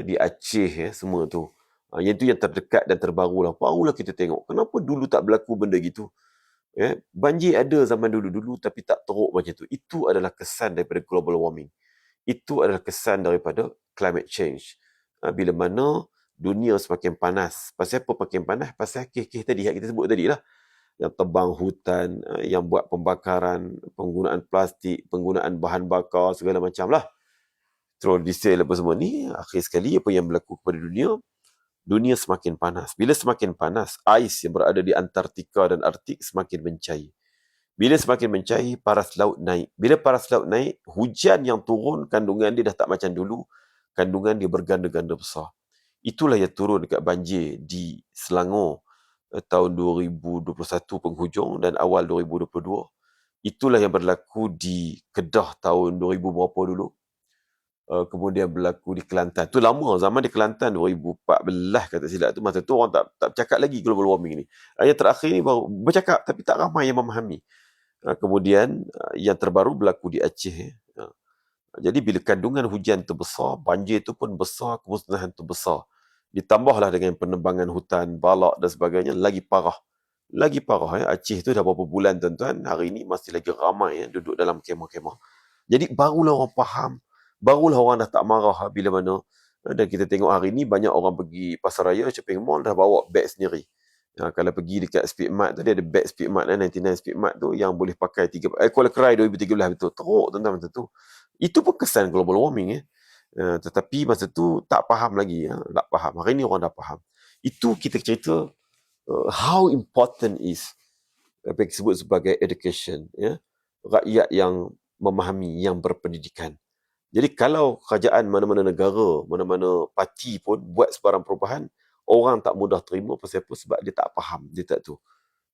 di Aceh, semua tu. Yang tu yang terdekat dan terbarulah. Barulah kita tengok. Kenapa dulu tak berlaku benda gitu? Banjir ada zaman dulu-dulu tapi tak teruk macam tu. Itu adalah kesan daripada global warming. Itu adalah kesan daripada climate change. Bila mana dunia semakin panas. Pasal apa makin panas? Pasal kes-kes tadi yang kita sebut tadi lah. Yang tebang hutan, yang buat pembakaran, penggunaan plastik, penggunaan bahan bakar, segala macam lah. Petrol, diesel apa semua ni, akhir sekali apa yang berlaku kepada dunia semakin panas. Bila semakin panas, ais yang berada di Antartika dan Arktik semakin mencair. Bila semakin mencair, paras laut naik. Bila paras laut naik, hujan yang turun, kandungan dia dah tak macam dulu. Kandungan dia berganda-ganda besar. Itulah yang turun dekat banjir di Selangor tahun 2021 penghujung dan awal 2022. Itulah yang berlaku di Kedah tahun 2000 berapa dulu. Kemudian berlaku di Kelantan. Tu lama, zaman di Kelantan 2014 kata silap tu. Masa tu orang tak bercakap lagi global warming ni. Yang terakhir ni baru bercakap tapi tak ramai yang memahami. Kemudian yang terbaru berlaku di Aceh. Jadi bila kandungan hujan tu besar, banjir tu pun besar, kemusnahan tu besar. Ditambahlah dengan penebangan hutan, balak dan sebagainya, lagi parah. Lagi parah. Aceh tu dah berapa bulan tuan-tuan, hari ni masih lagi ramai duduk dalam kemah-kemah. Jadi barulah orang faham, barulah orang dah tak marah bila mana. Dan kita tengok hari ni banyak orang pergi pasar raya, shopping mall, dah bawa beg sendiri. Kalau pergi dekat Speedmart tu, dia ada beg Speedmart 99 Speedmart tu yang boleh pakai Kuala Kerai 2013 betul. Teruk tuan-tuan masa tu. Itu pun kesan global warming. Tetapi masa tu tak faham lagi. Tak faham. Hari ni orang dah faham. Itu kita cerita how important is apa yang disebut sebagai education. Rakyat yang memahami, yang berpendidikan. Jadi kalau kerajaan mana-mana negara, mana-mana parti pun buat sebarang perubahan, orang tak mudah terima pasal apa? Sebab dia tak faham. Dia tak tahu.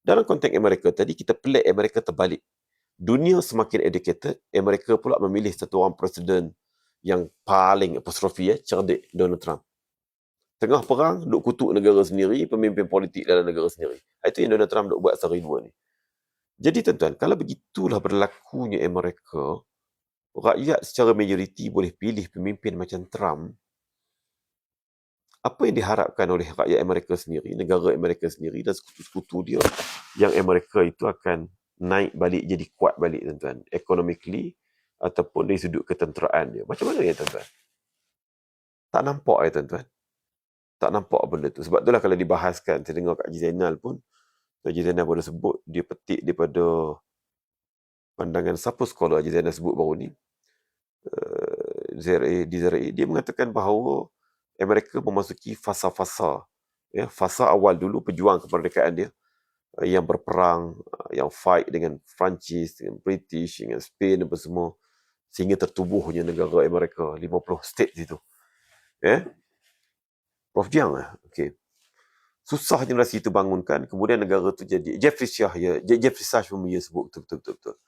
Dalam konteks Amerika tadi, kita pelik Amerika terbalik. Dunia semakin educated, Amerika pula memilih satu orang presiden yang paling apostrofi, cerdik, Donald Trump. Tengah perang, duk kutuk negara sendiri, pemimpin politik dalam negara sendiri. Itu yang Donald Trump duk buat sehari dua ni. Jadi tuan-tuan, kalau begitulah berlakunya Amerika, rakyat secara majoriti boleh pilih pemimpin macam Trump, apa yang diharapkan oleh rakyat Amerika sendiri, negara Amerika sendiri dan sekutu-sekutu dia, yang Amerika itu akan naik balik, jadi kuat balik tuan-tuan, economically ataupun dari sudut ketenteraan dia. Macam mana ya tuan-tuan? Tak nampak ya tuan-tuan. Tak nampak benda tu. Sebab itulah kalau dibahaskan, saya dengar Kak Haji Zainal pun, Haji Zainal pun sebut, dia petik daripada pandangan siapa sekolah Haji Zainal sebut baru ni, ZRA, dia mengatakan bahawa Amerika memasuki fasa-fasa. Ya, fasa awal dulu pejuang kemerdekaan dia, yang berperang, yang fight dengan Perancis, dengan British, dengan Spain apa semua, sehingga tertubuhnya negara Amerika, 50 states itu. Ya? Prof Jiang lah. Okay. Susah generasi itu bangunkan, kemudian negara itu jadi Jeffrey Sachs pun dia sebut betul.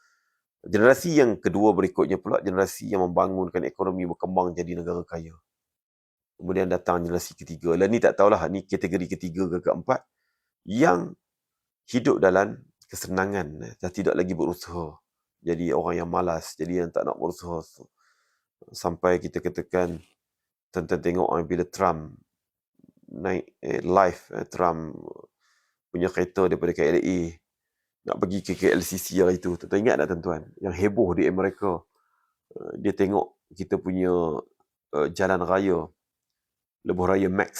Generasi yang kedua berikutnya pula, generasi yang membangunkan ekonomi berkembang jadi negara kaya. Kemudian datang generasi ketiga. Lah ni tak tahulah, ni kategori ketiga ke keempat, yang hidup dalam kesenangan dan tidak lagi berusaha. Jadi orang yang malas, jadi yang tak nak berusaha. Sampai kita katakan, tuan-tuan tengok bila Trump naik live, Trump punya kereta daripada KLA nak pergi ke KLCC hari itu. Tuan-tuan ingat tak tuan-tuan? Yang heboh di Amerika. Dia tengok kita punya jalan raya, lebuh raya Max,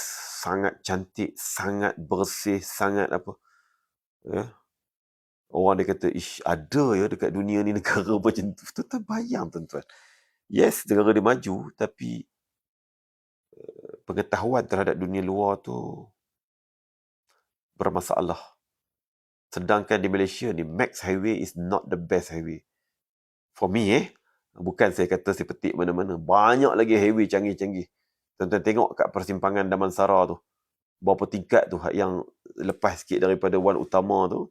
sangat cantik, sangat bersih, sangat apa. Ya. Orang dia kata, ish, ada ya dekat dunia ni negara macam tu. Tuan-tuan bayang tuan-tuan. Yes, negara dia maju, tapi pengetahuan terhadap dunia luar tu bermasalah. Sedangkan di Malaysia ni, Max Highway is not the best highway. For me, bukan saya kata saya petik mana-mana. Banyak lagi highway canggih-canggih. Tuan-tuan tengok kat persimpangan Damansara tu, berapa tingkat tu yang lepas sikit daripada Wan Utama tu.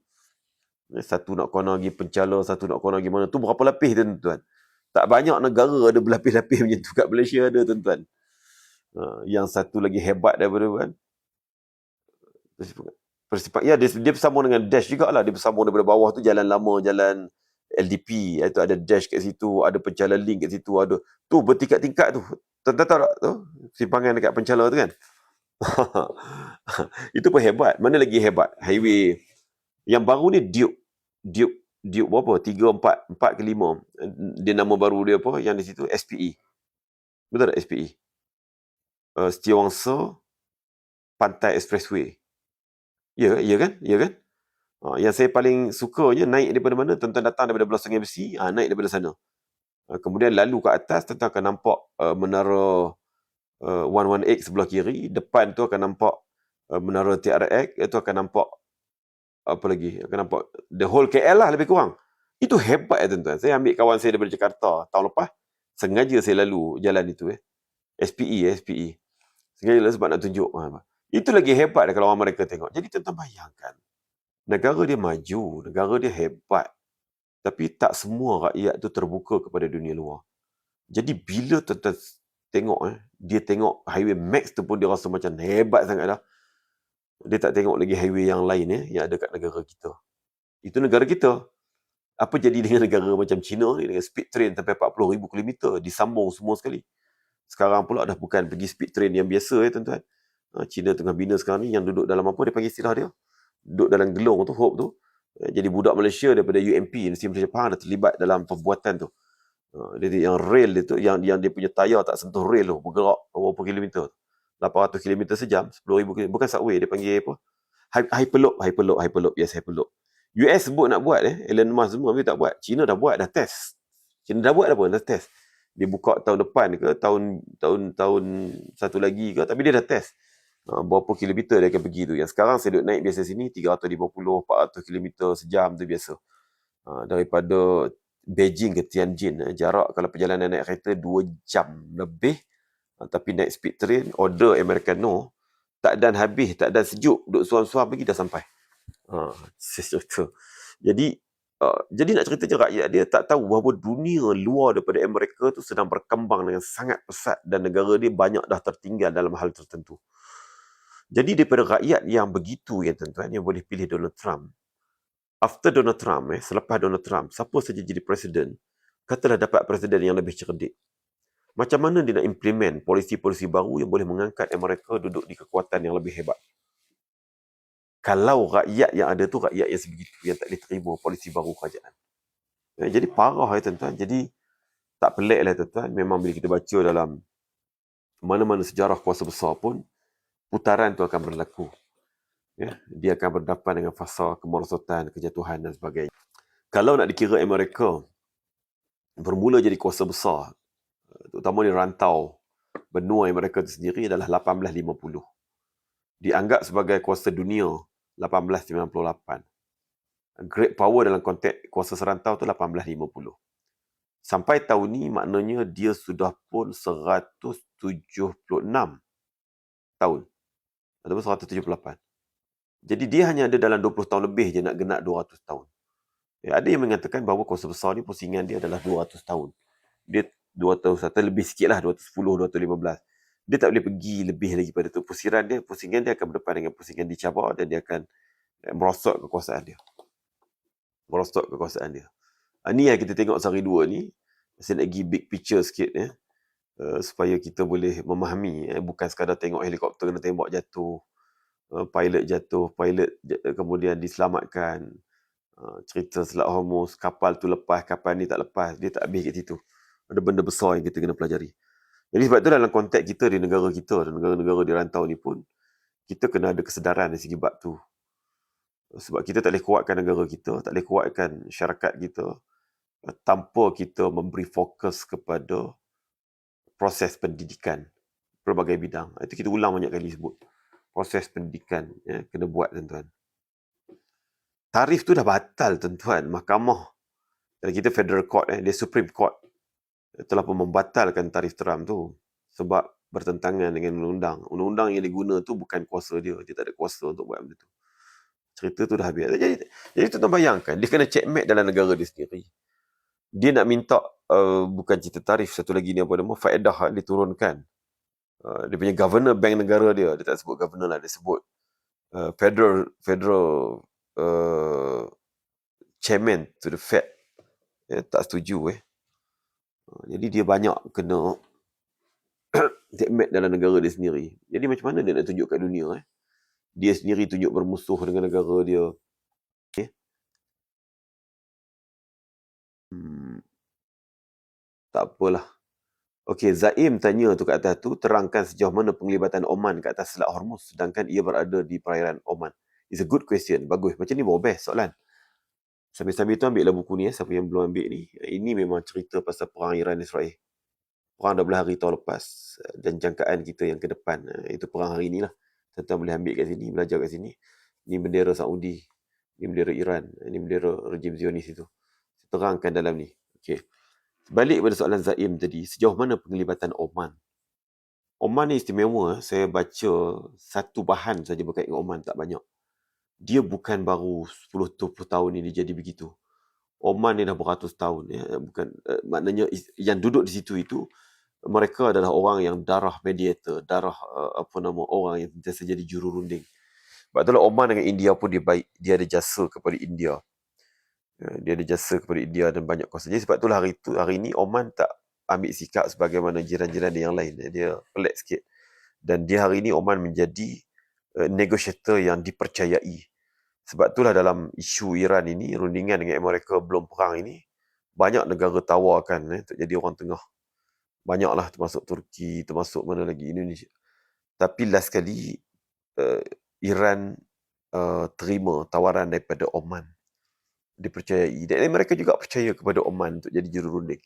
Satu nak kena pergi Penchala, satu nak kena pergi mana. Tu berapa lapis tuan-tuan? Tak banyak negara ada berlapis-lapis macam tu. Kat Malaysia ada tuan-tuan. Yang satu lagi hebat daripada kan. Ya, dia bersambung dengan dash jugalah. Dia bersambung daripada bawah tu jalan lama, jalan LDP. Itu ada dash kat situ, ada Penchala Link kat situ, ada tu bertingkat-tingkat tu. Tuan-tuan tahu tak tu? Simpangan dekat Penchala tu kan. Itu pun hebat. Mana lagi hebat? Highway yang baru ni Duke berapa? 3, 4 ke 5. Dia nama baru dia apa? Yang di situ SPE. Betul tak SPE? Setiawangsa Pantai Expressway. Ya kan? Yang saya paling sukanya naik daripada mana? Tuan-tuan datang daripada Belah Sungai Besi, naik daripada sana. Kemudian lalu ke atas, tuan-tuan akan nampak menara 118 sebelah kiri. Depan tu akan nampak menara TRX. Itu akan nampak apa lagi? Akan nampak the whole KL lah lebih kurang. Itu hebat ya tuan-tuan. Saya ambil kawan saya daripada Jakarta tahun lepas. Sengaja saya lalu jalan itu. SPE. Sengaja lalu sebab nak tunjuk. Itu lagi hebat kalau orang mereka tengok. Jadi tuan-tuan bayangkan. Negara dia maju. Negara dia hebat. Tapi tak semua rakyat tu terbuka kepada dunia luar. Jadi bila tuan-tuan tengok, dia tengok highway Max tu pun dia rasa macam hebat sangat dah. Dia tak tengok lagi highway yang lain yang ada kat negara kita. Itu negara kita. Apa jadi dengan negara macam China ni dengan speed train sampai 40,000 km disambung semua sekali. Sekarang pula dah bukan pergi speed train yang biasa tuan-tuan. China tengah bina sekarang ni yang duduk dalam apa dia panggil istilah dia? Duduk dalam gelong tu, Hope tu. Jadi budak Malaysia daripada UMP, Universiti Malaysia Pahang dah terlibat dalam pembuatan tu. Jadi yang rail dia tu, yang dia punya tayar tak sentuh rail tu, bergerak berapa kilometer. 800 km sejam, 10,000 km. Bukan subway, dia panggil apa? Hyperloop. Yes, Hyperloop. US sebut nak buat Elon Musk semua tapi tak buat. China dah buat, dah test. China dah buat dah test. Dia buka tahun depan ke tahun satu lagi ke, tapi dia dah test. Berapa kilometer dia akan pergi tu. Yang sekarang saya duduk naik biasa sini 350 400 km sejam tu biasa. Daripada Beijing ke Tianjin, jarak kalau perjalanan naik kereta 2 jam lebih. Tapi naik speed train, order Americano, tak dan habis, tak dan sejuk, duduk suam-suam pergi dah sampai. Jadi nak cerita je rakyat dia tak tahu bahawa dunia luar daripada Amerika tu sedang berkembang dengan sangat pesat dan negara dia banyak dah tertinggal dalam hal tertentu. Jadi daripada rakyat yang begitu tuan-tuan yang boleh pilih Donald Trump, after Donald Trump, selepas Donald Trump, siapa saja jadi presiden, katalah dapat presiden yang lebih cerdik. Macam mana dia nak implement polisi-polisi baru yang boleh mengangkat Amerika duduk di kekuatan yang lebih hebat? Kalau rakyat yang ada tu rakyat yang sebegitu, yang tak boleh terima polisi baru kerajaan. Jadi parah tuan-tuan. Jadi tak peliklah tuan-tuan. Memang bila kita baca dalam mana-mana sejarah kuasa besar pun, putaran tu akan berlaku. Dia akan berdepan dengan fasa kemerosotan, kejatuhan dan sebagainya. Kalau nak dikira Amerika bermula jadi kuasa besar, terutama di rantau benua Amerika itu sendiri adalah 1850. Dianggap sebagai kuasa dunia 1898. Great power dalam konteks kuasa serantau tu 1850. Sampai tahun ni maknanya dia sudah pun 176 tahun. Ataupun 178. Jadi dia hanya ada dalam 20 tahun lebih je nak genap 200 tahun. Ada yang mengatakan bahawa kuasa besar ni pusingan dia adalah 200 tahun. Dia 200 atau lebih sikit lah, 210, 215. Dia tak boleh pergi lebih lagi pada tu. Pusingan dia akan berdepan dengan pusingan dicabar dan dia akan merosot kekuasaan dia. Ni yang kita tengok sehari dua ni. Saya nak pergi big picture sikit supaya kita boleh memahami. Bukan sekadar tengok helikopter kena tembak jatuh, pilot jatuh, kemudian diselamatkan, cerita Selat Hormuz, kapal tu lepas, kapal ni tak lepas. Dia tak habis kat situ. Ada benda besar yang kita kena pelajari. Jadi sebab tu dalam konteks kita di negara kita dan negara-negara di rantau ni pun, kita kena ada kesedaran dari segi bab tu. Sebab kita tak boleh kuatkan negara kita, tak boleh kuatkan syarikat kita tanpa kita memberi fokus kepada proses pendidikan pelbagai bidang. Itu kita ulang banyak kali sebut. Proses pendidikan kena buat tuan-tuan. Tarif tu dah batal tuan-tuan. Mahkamah, kita Federal Court, dia Supreme Court telah pun membatalkan tarif Trump tu sebab bertentangan dengan undang-undang. Undang-undang yang diguna tu bukan kuasa dia. Dia tak ada kuasa untuk buat benda tu. Cerita tu dah habis. Jadi tuan-tuan bayangkan, dia kena checkmate dalam negara dia sendiri. Dia nak minta bukan cerita tarif, satu lagi ni apa nama, faedah diturunkan. Dia punya governor bank negara dia tak sebut governor lah, dia sebut federal chairman to the Fed. Tak setuju. Jadi dia banyak kena checkmate dalam negara dia sendiri. Jadi macam mana dia nak tunjuk kat dunia? Dia sendiri tunjuk bermusuh dengan negara dia. Tak apalah. Okey, Zaim tanya tu kat atas tu, terangkan sejauh mana penglibatan Oman kat atas Selat Hormuz sedangkan ia berada di perairan Oman. It's a good question. Bagus. Macam ni baru best soalan. Sambil-sambil tu ambil lah buku ni, siapa yang belum ambil ni. Ini memang cerita pasal perang Iran-Israel. Perang 12 hari tahun lepas dan jangkaan kita yang ke depan. Itu perang hari ni lah. Tuan-tuan boleh ambil kat sini, belajar kat sini. Ni bendera Saudi. Ni bendera Iran. Ni bendera rejim Zionis itu. Terangkan dalam ni. Okey. Balik pada soalan Zaim tadi, sejauh mana penglibatan Oman? Oman ni istimewa. Saya baca satu bahan saja berkait dengan Oman, tak banyak. Dia bukan baru 10-20 tahun ni dia jadi begitu. Oman ni dah beratus tahun. Bukan, maknanya yang duduk di situ itu, mereka adalah orang yang darah mediator, darah orang yang sentiasa jadi jururunding. Sebab itulah Oman dengan India pun dia baik, dia ada jasa kepada India. Dia ada jasa kepada India dan banyak kuasa. Jadi sebab itulah hari ini Oman tak ambil sikap sebagaimana jiran-jiran yang lain. Dia pelik sikit. Dan dia hari ini Oman menjadi negotiator yang dipercayai. Sebab itulah dalam isu Iran ini, rundingan dengan Amerika belum perang ini, banyak negara tawarkan untuk jadi orang tengah. Banyaklah, termasuk Turki, termasuk mana lagi, Indonesia. Tapi last kali Iran terima tawaran daripada Oman. Dipercayai. Dan mereka juga percaya kepada Oman untuk jadi jururunding.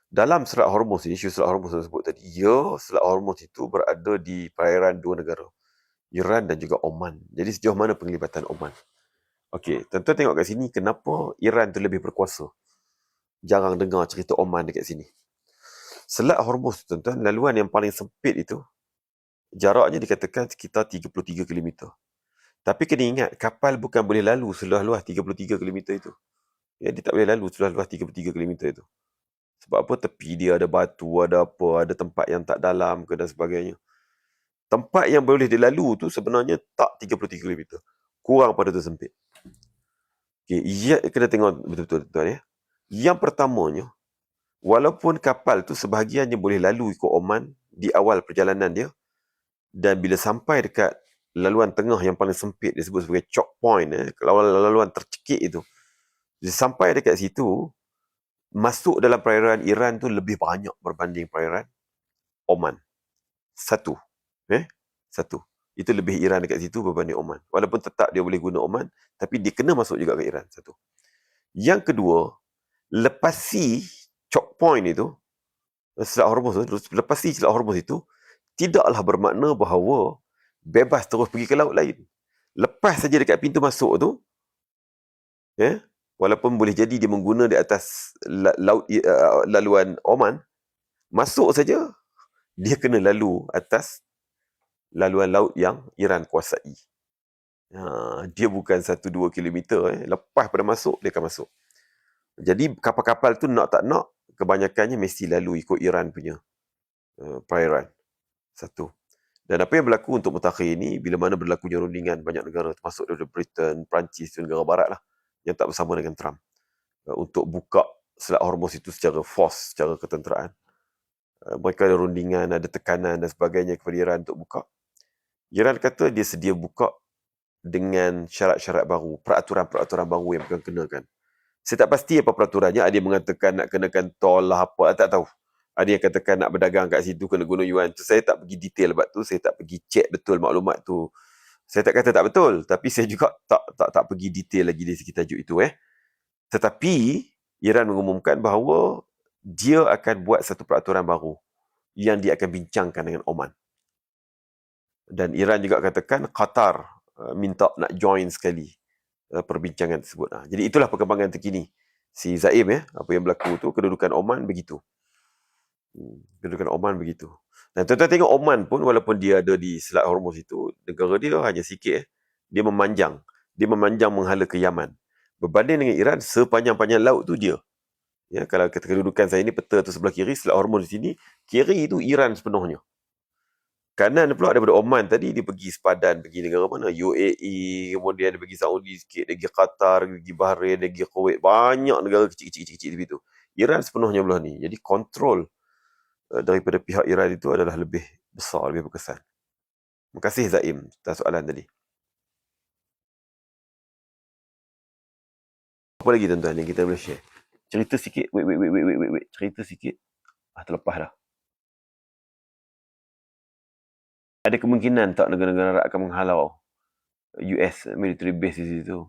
Dalam Selat Hormuz, isu Selat Hormuz saya sebut tadi, Selat Hormuz itu berada di perairan dua negara, Iran dan juga Oman. Jadi sejauh mana penglibatan Oman? Okey, tuan-tuan tengok kat sini, kenapa Iran tu lebih berkuasa? Jarang dengar cerita Oman dekat sini. Selat Hormuz, tuan-tuan, laluan yang paling sempit itu, jaraknya dikatakan sekitar 33 km. Tapi kena ingat, kapal bukan boleh lalu seluas-luas 33 km itu. Dia tak boleh lalu seluas-luas 33 km itu. Sebab apa? Tepi dia ada batu, ada apa, ada tempat yang tak dalam ke dan sebagainya. Tempat yang boleh dilalu tu sebenarnya tak 33 km. Kurang pada tu sempit. Okey, kena tengok betul-betul tuan ya. Yang pertamanya, walaupun kapal tu sebahagiannya boleh lalu ikut Oman di awal perjalanan dia, dan bila sampai dekat laluan tengah yang paling sempit, disebut sebagai choke point, laluan tercekik itu, dia sampai dekat situ, masuk dalam perairan Iran tu lebih banyak berbanding perairan Oman. Satu. Satu. Itu lebih Iran dekat situ berbanding Oman. Walaupun tetap dia boleh guna Oman, tapi dia kena masuk juga ke Iran. Satu. Yang kedua, lepasi choke point itu, Selat Hormuz tu, lepasi Selat Hormuz itu, tidaklah bermakna bahawa bebas terus pergi ke laut lain. Lepas saja dekat pintu masuk tu, walaupun boleh jadi dia mengguna di atas laut laluan Oman, masuk saja dia kena lalu atas laluan laut yang Iran kuasai. Dia bukan 1-2 kilometer. Lepas pada masuk, dia akan masuk. Jadi kapal-kapal tu nak tak nak, kebanyakannya mesti lalu ikut Iran punya perairan. Satu. Dan apa yang berlaku untuk mutakhir ini, bila mana berlakunya rundingan banyak negara, termasuk daripada Britain, Perancis dan negara barat lah, yang tak bersama dengan Trump, untuk buka Selat Hormuz itu secara force, secara ketenteraan. Mereka ada rundingan, ada tekanan dan sebagainya kepada Iran untuk buka. Iran kata dia sedia buka dengan syarat-syarat baru, peraturan-peraturan baru yang akan kenakan. Saya tak pasti apa peraturannya. Ada yang mengatakan nak kenakan tol lah apa, tak tahu. Ada yang katakan nak berdagang kat situ kena guna yuan. Saya tak pergi detail sebab tu, saya tak pergi check betul maklumat tu. Saya tak kata tak betul, tapi saya juga tak pergi detail lagi dari segi tajuk itu. Tetapi Iran mengumumkan bahawa dia akan buat satu peraturan baru yang dia akan bincangkan dengan Oman. Dan Iran juga katakan Qatar minta nak join sekali perbincangan tersebut. Jadi itulah perkembangan terkini. Si Zaim, apa yang berlaku tu, kedudukan Oman begitu. Kedudukan Oman begitu. Dan tuan-tuan tengok Oman pun, walaupun dia ada di Selat Hormuz itu, negara dia hanya sikit. Dia memanjang. Dia memanjang menghala ke Yaman. Berbanding dengan Iran, sepanjang-panjang laut tu dia. Kalau kata kedudukan saya ni, peta tu sebelah kiri, Selat Hormuz di sini, kiri itu Iran sepenuhnya. Kanan pula daripada Oman tadi, dia pergi sepadan, pergi negara mana? UAE, kemudian dia pergi Saudi sikit, dia pergi Qatar, dia pergi Bahrain, dia pergi Kuwait. Banyak negara kecil-kecil di situ. Iran sepenuhnya belah ni. Jadi kontrol daripada pihak Iran itu adalah lebih besar, lebih berkesan. Terima kasih Zaim atas soalan tadi. Apa lagi tuan-tuan yang kita boleh share? Cerita sikit. Wait. Cerita sikit. Terlepas dah. Ada kemungkinan tak negara-negara Arab akan menghalau US military base di situ?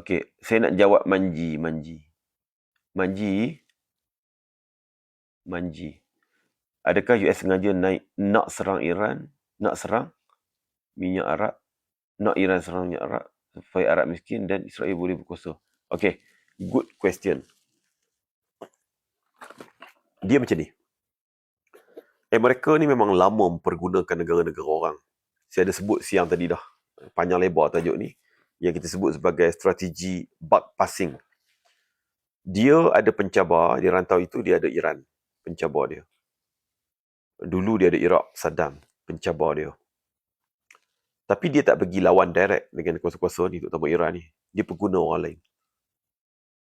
Okey, saya nak jawab Manji. Adakah US sengaja nak serang Iran, nak serang minyak Arab, nak Iran serang minyak Arab supaya Arab miskin dan Israel boleh berkuasa? Okey, good question. Dia macam ni. Mereka ni memang lama mempergunakan negara-negara orang. Saya ada sebut siang tadi dah. Panjang lebar tajuk ni. Yang kita sebut sebagai strategi buck passing. Dia ada pencabar, di rantau itu dia ada Iran, pencabar dia. Dulu dia ada Iraq, Saddam, pencabar dia. Tapi dia tak pergi lawan direct dengan kuasa-kuasa ni, terutama Iran ni. Dia pengguna orang lain.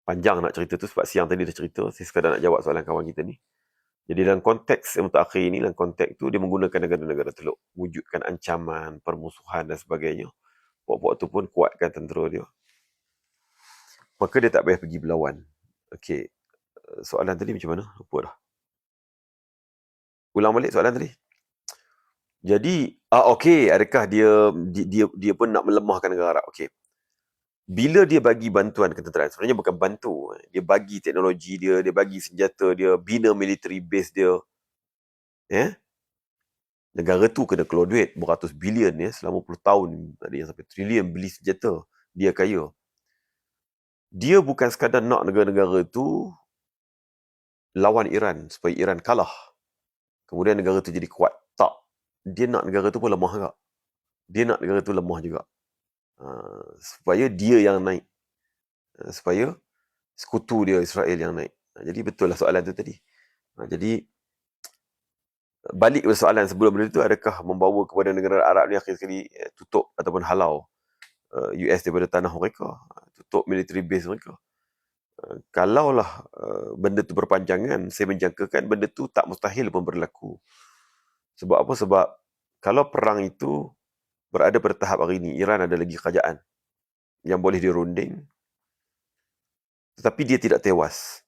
Panjang nak cerita tu sebab siang tadi dah cerita. Saya sekadar nak jawab soalan kawan kita ni. Jadi dalam konteks yang mutakhir ni, dalam konteks tu dia menggunakan negara-negara teluk. Wujudkan ancaman, permusuhan dan sebagainya. Waktu pun kuatkan tentera dia. Maka dia tak payah pergi berlawan. Okey. Soalan tadi macam mana? Lupa dah. Ulang balik soalan tadi. Jadi, okey, adakah dia pun nak melemahkan negara Arab? Okey. Bila dia bagi bantuan ketenteraan, sebenarnya bukan bantu. Dia bagi teknologi dia bagi senjata dia, bina military base dia. Negara tu kena keluar duit beratus bilion selama puluh tahun. Ada yang sampai trilion beli senjata. Dia kaya. Dia bukan sekadar nak negara-negara tu lawan Iran supaya Iran kalah. Kemudian negara tu jadi kuat. Tak. Dia nak negara tu pun lemah juga. Dia nak negara tu lemah juga. Supaya dia yang naik. Supaya sekutu dia Israel yang naik. Jadi betul lah soalan tu tadi. Jadi balik kepada soalan sebelum benda itu, adakah membawa kepada negara Arab ni akhir sekali tutup ataupun halau US daripada tanah mereka, tutup military base mereka. Kalaulah benda tu berpanjangan, saya menjangkakan benda tu tak mustahil pun berlaku. Sebab apa? Sebab kalau perang itu berada pada tahap hari ini, Iran ada lagi kerajaan yang boleh dirunding, tetapi dia tidak tewas.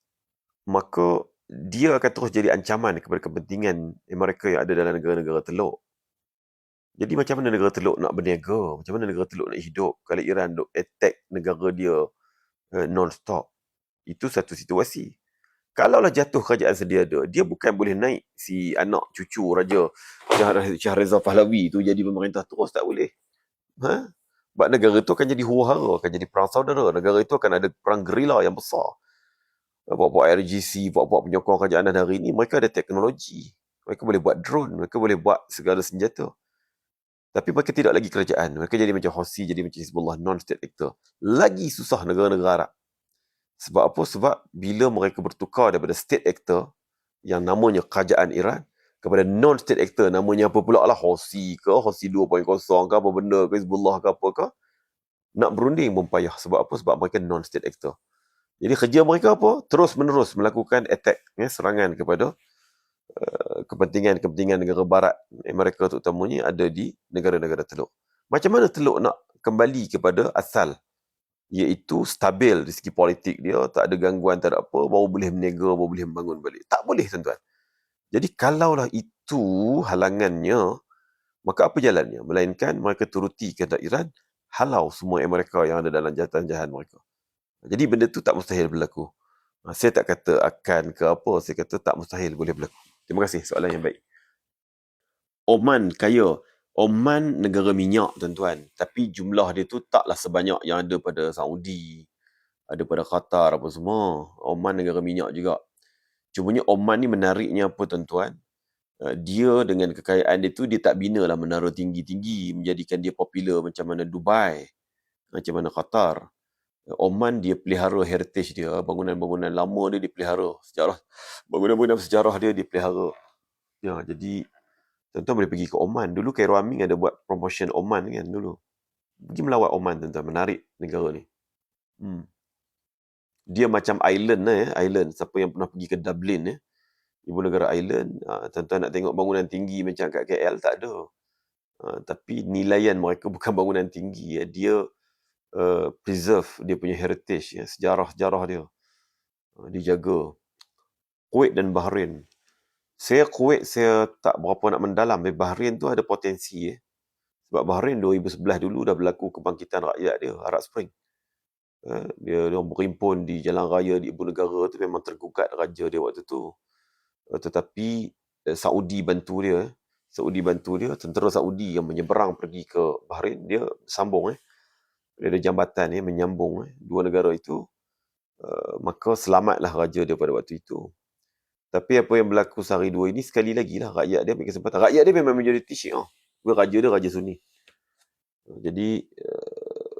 Maka dia akan terus jadi ancaman kepada kepentingan mereka yang ada dalam negara-negara teluk. Jadi macam mana negara teluk nak berniaga? Macam mana negara teluk nak hidup kalau Iran duk attack negara dia non-stop? Itu satu situasi. Kalaulah jatuh kerajaan sedia ada, dia bukan boleh naik si anak cucu Raja Shah Reza Pahlavi tu jadi pemerintah terus, tak boleh. Sebab negara itu akan jadi huru-hara, akan jadi perang saudara. Negara itu akan ada perang gerila yang besar. Buat-buat RGC, buat-buat penyokong kerajaan hari ini, mereka ada teknologi. Mereka boleh buat drone, mereka boleh buat segala senjata. Tapi mereka tidak lagi kerajaan. Mereka jadi macam Houthi, jadi macam Hezbollah, non-state actor. Lagi susah negara-negara Arab. Sebab apa? Sebab bila mereka bertukar daripada state actor yang namanya kerajaan Iran kepada non-state actor namanya apa pula lah, Houthi ke, Houthi 2.0 ke apa benda ke, Hezbollah ke apa ke, nak berunding pun payah. Sebab apa? Sebab mereka non-state actor. Jadi kerja mereka apa? Terus-menerus melakukan attack, serangan kepada kepentingan-kepentingan negara barat Amerika terutamanya ada di negara-negara teluk. Macam mana teluk nak kembali kepada asal, iaitu stabil dari segi politik dia, tak ada gangguan, tak ada apa, baru boleh berniaga, baru boleh membangun balik. Tak boleh, tuan-tuan. Jadi kalaulah itu halangannya, maka apa jalannya? Melainkan mereka turuti kehendak Iran, halau semua Amerika yang ada dalam jalan-jalan mereka. Jadi benda tu tak mustahil berlaku. Saya tak kata akan ke apa, saya kata tak mustahil boleh berlaku. Terima kasih, soalan yang baik. Oman kaya. Oman negara minyak, tuan-tuan. Tapi jumlah dia tu taklah sebanyak yang ada pada Saudi, ada pada Qatar apa semua. Oman negara minyak juga. Cumanya Oman ni menariknya apa, tuan-tuan? Dia dengan kekayaan dia tu, dia tak binalah menara tinggi-tinggi, menjadikan dia popular macam mana Dubai, macam mana Qatar. Oman dia pelihara heritage dia, bangunan-bangunan lama dia dipelihara, sejarah, bangunan-bangunan sejarah dia dipelihara. Ya, jadi tuan-tuan boleh pergi ke Oman. Dulu Cairo Aming ada buat promotion Oman kan dulu. Pergi melawat Oman, tuan-tuan, menarik negara ni. Dia macam island lah, island. Siapa yang pernah pergi ke Dublin, ibu negara island, tuan-tuan nak tengok bangunan tinggi macam kat KL, tak ada. Tapi nilaian mereka bukan bangunan tinggi, dia preserve dia punya heritage, sejarah-sejarah dia. Dijaga. Kuwait dan Bahrain. Kuwait saya tak berapa nak mendalam. Bahrain tu ada potensi. Sebab Bahrain 2011 dulu dah berlaku kebangkitan rakyat dia, Arab Spring. Dia berimpun di jalan raya di ibu negara tu, memang tergugat raja dia waktu tu. Tetapi Saudi bantu dia. Tentera Saudi yang menyeberang pergi ke Bahrain, dia sambung. Dia ada jambatan menyambung dua negara itu. Maka selamatlah raja dia pada waktu itu. Tapi apa yang berlaku sehari dua ini, sekali lagi lah rakyat dia ambil kesempatan. Rakyat dia memang majoriti Syiah. Raja dia raja Sunni. Jadi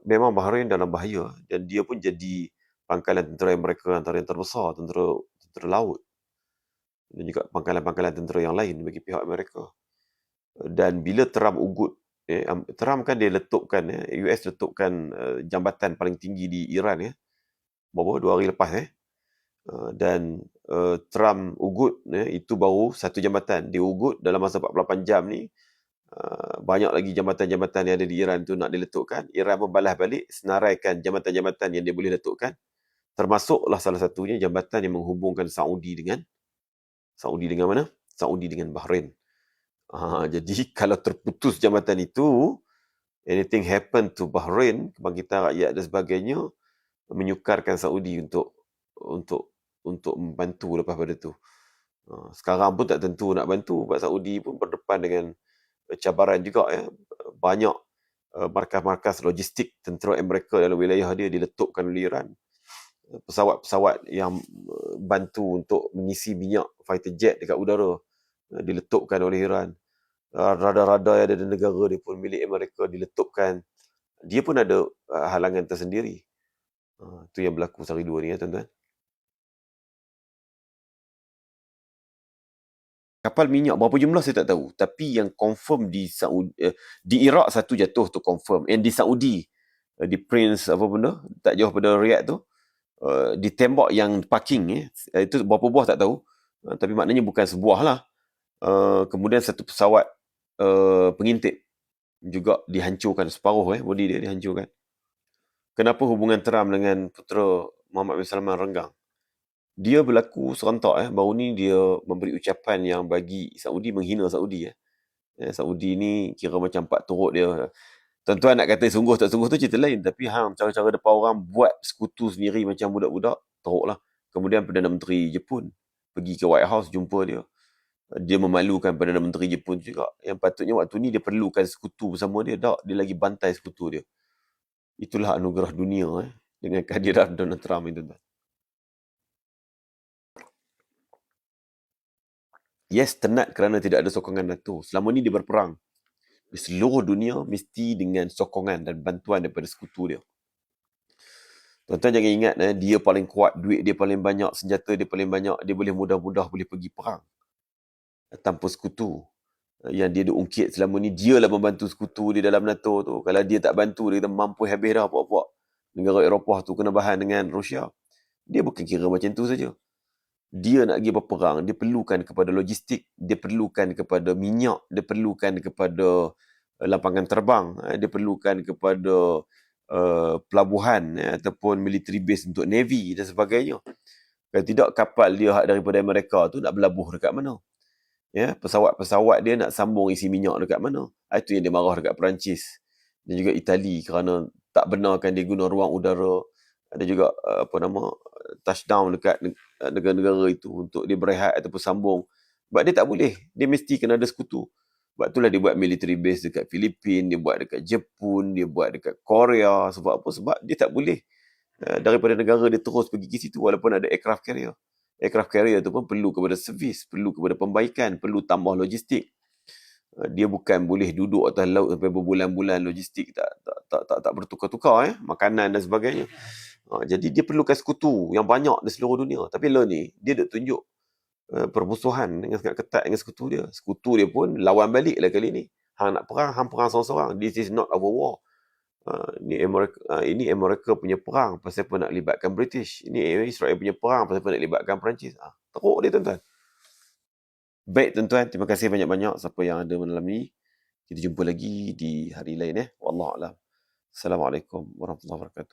memang Bahrain dalam bahaya, dan dia pun jadi pangkalan tentera mereka antara yang terbesar, tentera laut, dan juga pangkalan-pangkalan tentera yang lain bagi pihak Amerika. Dan bila Trump ugut, Trump kan dia letupkan, US letupkan jambatan paling tinggi di Iran, berapa 2 hari lepas, dan Trump ugut, itu baru satu jambatan. Dia ugut dalam masa 48 jam ni, banyak lagi jambatan-jambatan yang ada di Iran tu nak diletupkan. Iran pun balas balik, senaraikan jambatan-jambatan yang dia boleh letupkan. Termasuklah salah satunya jambatan yang menghubungkan Saudi dengan mana? Saudi dengan Bahrain. Jadi kalau terputus jambatan itu, anything happen to Bahrain, kebangkitan rakyat dan sebagainya, menyukarkan Saudi untuk membantu lepas pada tu. Sekarang pun tak tentu nak bantu, sebab Saudi pun berdepan dengan cabaran juga. Banyak markas-markas logistik tentera Amerika dalam wilayah dia diletupkan oleh Iran. Pesawat-pesawat yang bantu untuk mengisi minyak fighter jet dekat udara diletupkan oleh Iran. Radar-radar yang ada di negara dia pun milik Amerika diletupkan. Dia pun ada halangan tersendiri. Itu yang berlaku sehari dua ni, tuan-tuan. Kapal minyak berapa jumlah saya tak tahu. Tapi yang confirm di Saudi, di Iraq satu jatuh tu confirm. And di Saudi, di Prince apa benda, tak jauh pada Riyadh tu, ditembak yang parking itu berapa buah tak tahu. Tapi maknanya bukan sebuah lah. Kemudian satu pesawat pengintip juga dihancurkan separuh, body dia dihancurkan. Kenapa hubungan Trump dengan putera Muhammad bin Salman renggang? Dia berlaku serentak. Baru ni dia memberi ucapan yang bagi Saudi menghina Saudi. Saudi ni kira macam pak teruk dia. Tuan-tuan nak kata sungguh tak sungguh tu cerita lain. Tapi cara-cara depan orang buat sekutu sendiri macam budak-budak, teruk lah. Kemudian Perdana Menteri Jepun pergi ke White House jumpa dia. Dia memalukan Perdana Menteri Jepun juga. Yang patutnya waktu ni dia perlukan sekutu bersama dia. Tak, dia lagi bantai sekutu dia. Itulah anugerah dunia dengan kehadiran Donald Trump itu. Yes, tenat kerana tidak ada sokongan NATO. Selama ni dia berperang. Di seluruh dunia mesti dengan sokongan dan bantuan daripada sekutu dia. Tuan-tuan jangan ingat dia paling kuat, duit dia paling banyak, senjata dia paling banyak, dia boleh mudah-mudah boleh pergi perang tanpa sekutu. Yang dia ungkit selama ni, dialah membantu sekutu di dalam NATO tu. Kalau dia tak bantu, dia kata mampu habis dah apa-apa. Negara Eropah tu kena bahan dengan Rusia. Dia bukan kira macam tu saja. Dia nak pergi berperang, dia perlukan kepada logistik, dia perlukan kepada minyak, dia perlukan kepada lapangan terbang, dia perlukan kepada pelabuhan ataupun military base untuk Navy dan sebagainya. Kalau tidak, kapal dia daripada Amerika tu nak berlabuh dekat mana? Pesawat-pesawat dia nak sambung isi minyak dekat mana? Itu yang dia marah dekat Perancis dan juga Itali kerana tak benarkan dia guna ruang udara. Ada juga touchdown dekat negara-negara itu untuk dia berehat ataupun sambung. Sebab dia tak boleh. Dia mesti kena ada sekutu. Sebab itulah dia buat military base dekat Filipina, dia buat dekat Jepun, dia buat dekat Korea. Sebab apa? Sebab dia tak boleh daripada negara dia terus pergi ke situ walaupun ada aircraft carrier. Aircraft carrier tu pun perlu kepada servis, perlu kepada pembaikan, perlu tambah logistik. Dia bukan boleh duduk atas laut sampai berbulan-bulan, logistik tak bertukar-tukar, makanan dan sebagainya. Jadi dia perlukan sekutu yang banyak di seluruh dunia. Tapi lo ni, dia dah tunjuk permusuhan dengan sangat ketat dengan sekutu dia. Sekutu dia pun lawan balik lah kali ni. Hang nak perang, hang perang seorang-seorang. This is not our war. Ini Amerika punya perang pasal apa nak libatkan British. Ini Israel punya perang pasal apa nak libatkan Perancis. Teruk dia, tuan-tuan. Baik, tuan-tuan. Terima kasih banyak-banyak siapa yang ada malam ni. Kita jumpa lagi di hari lain. Wallahualam. Assalamualaikum warahmatullahi wabarakatuh.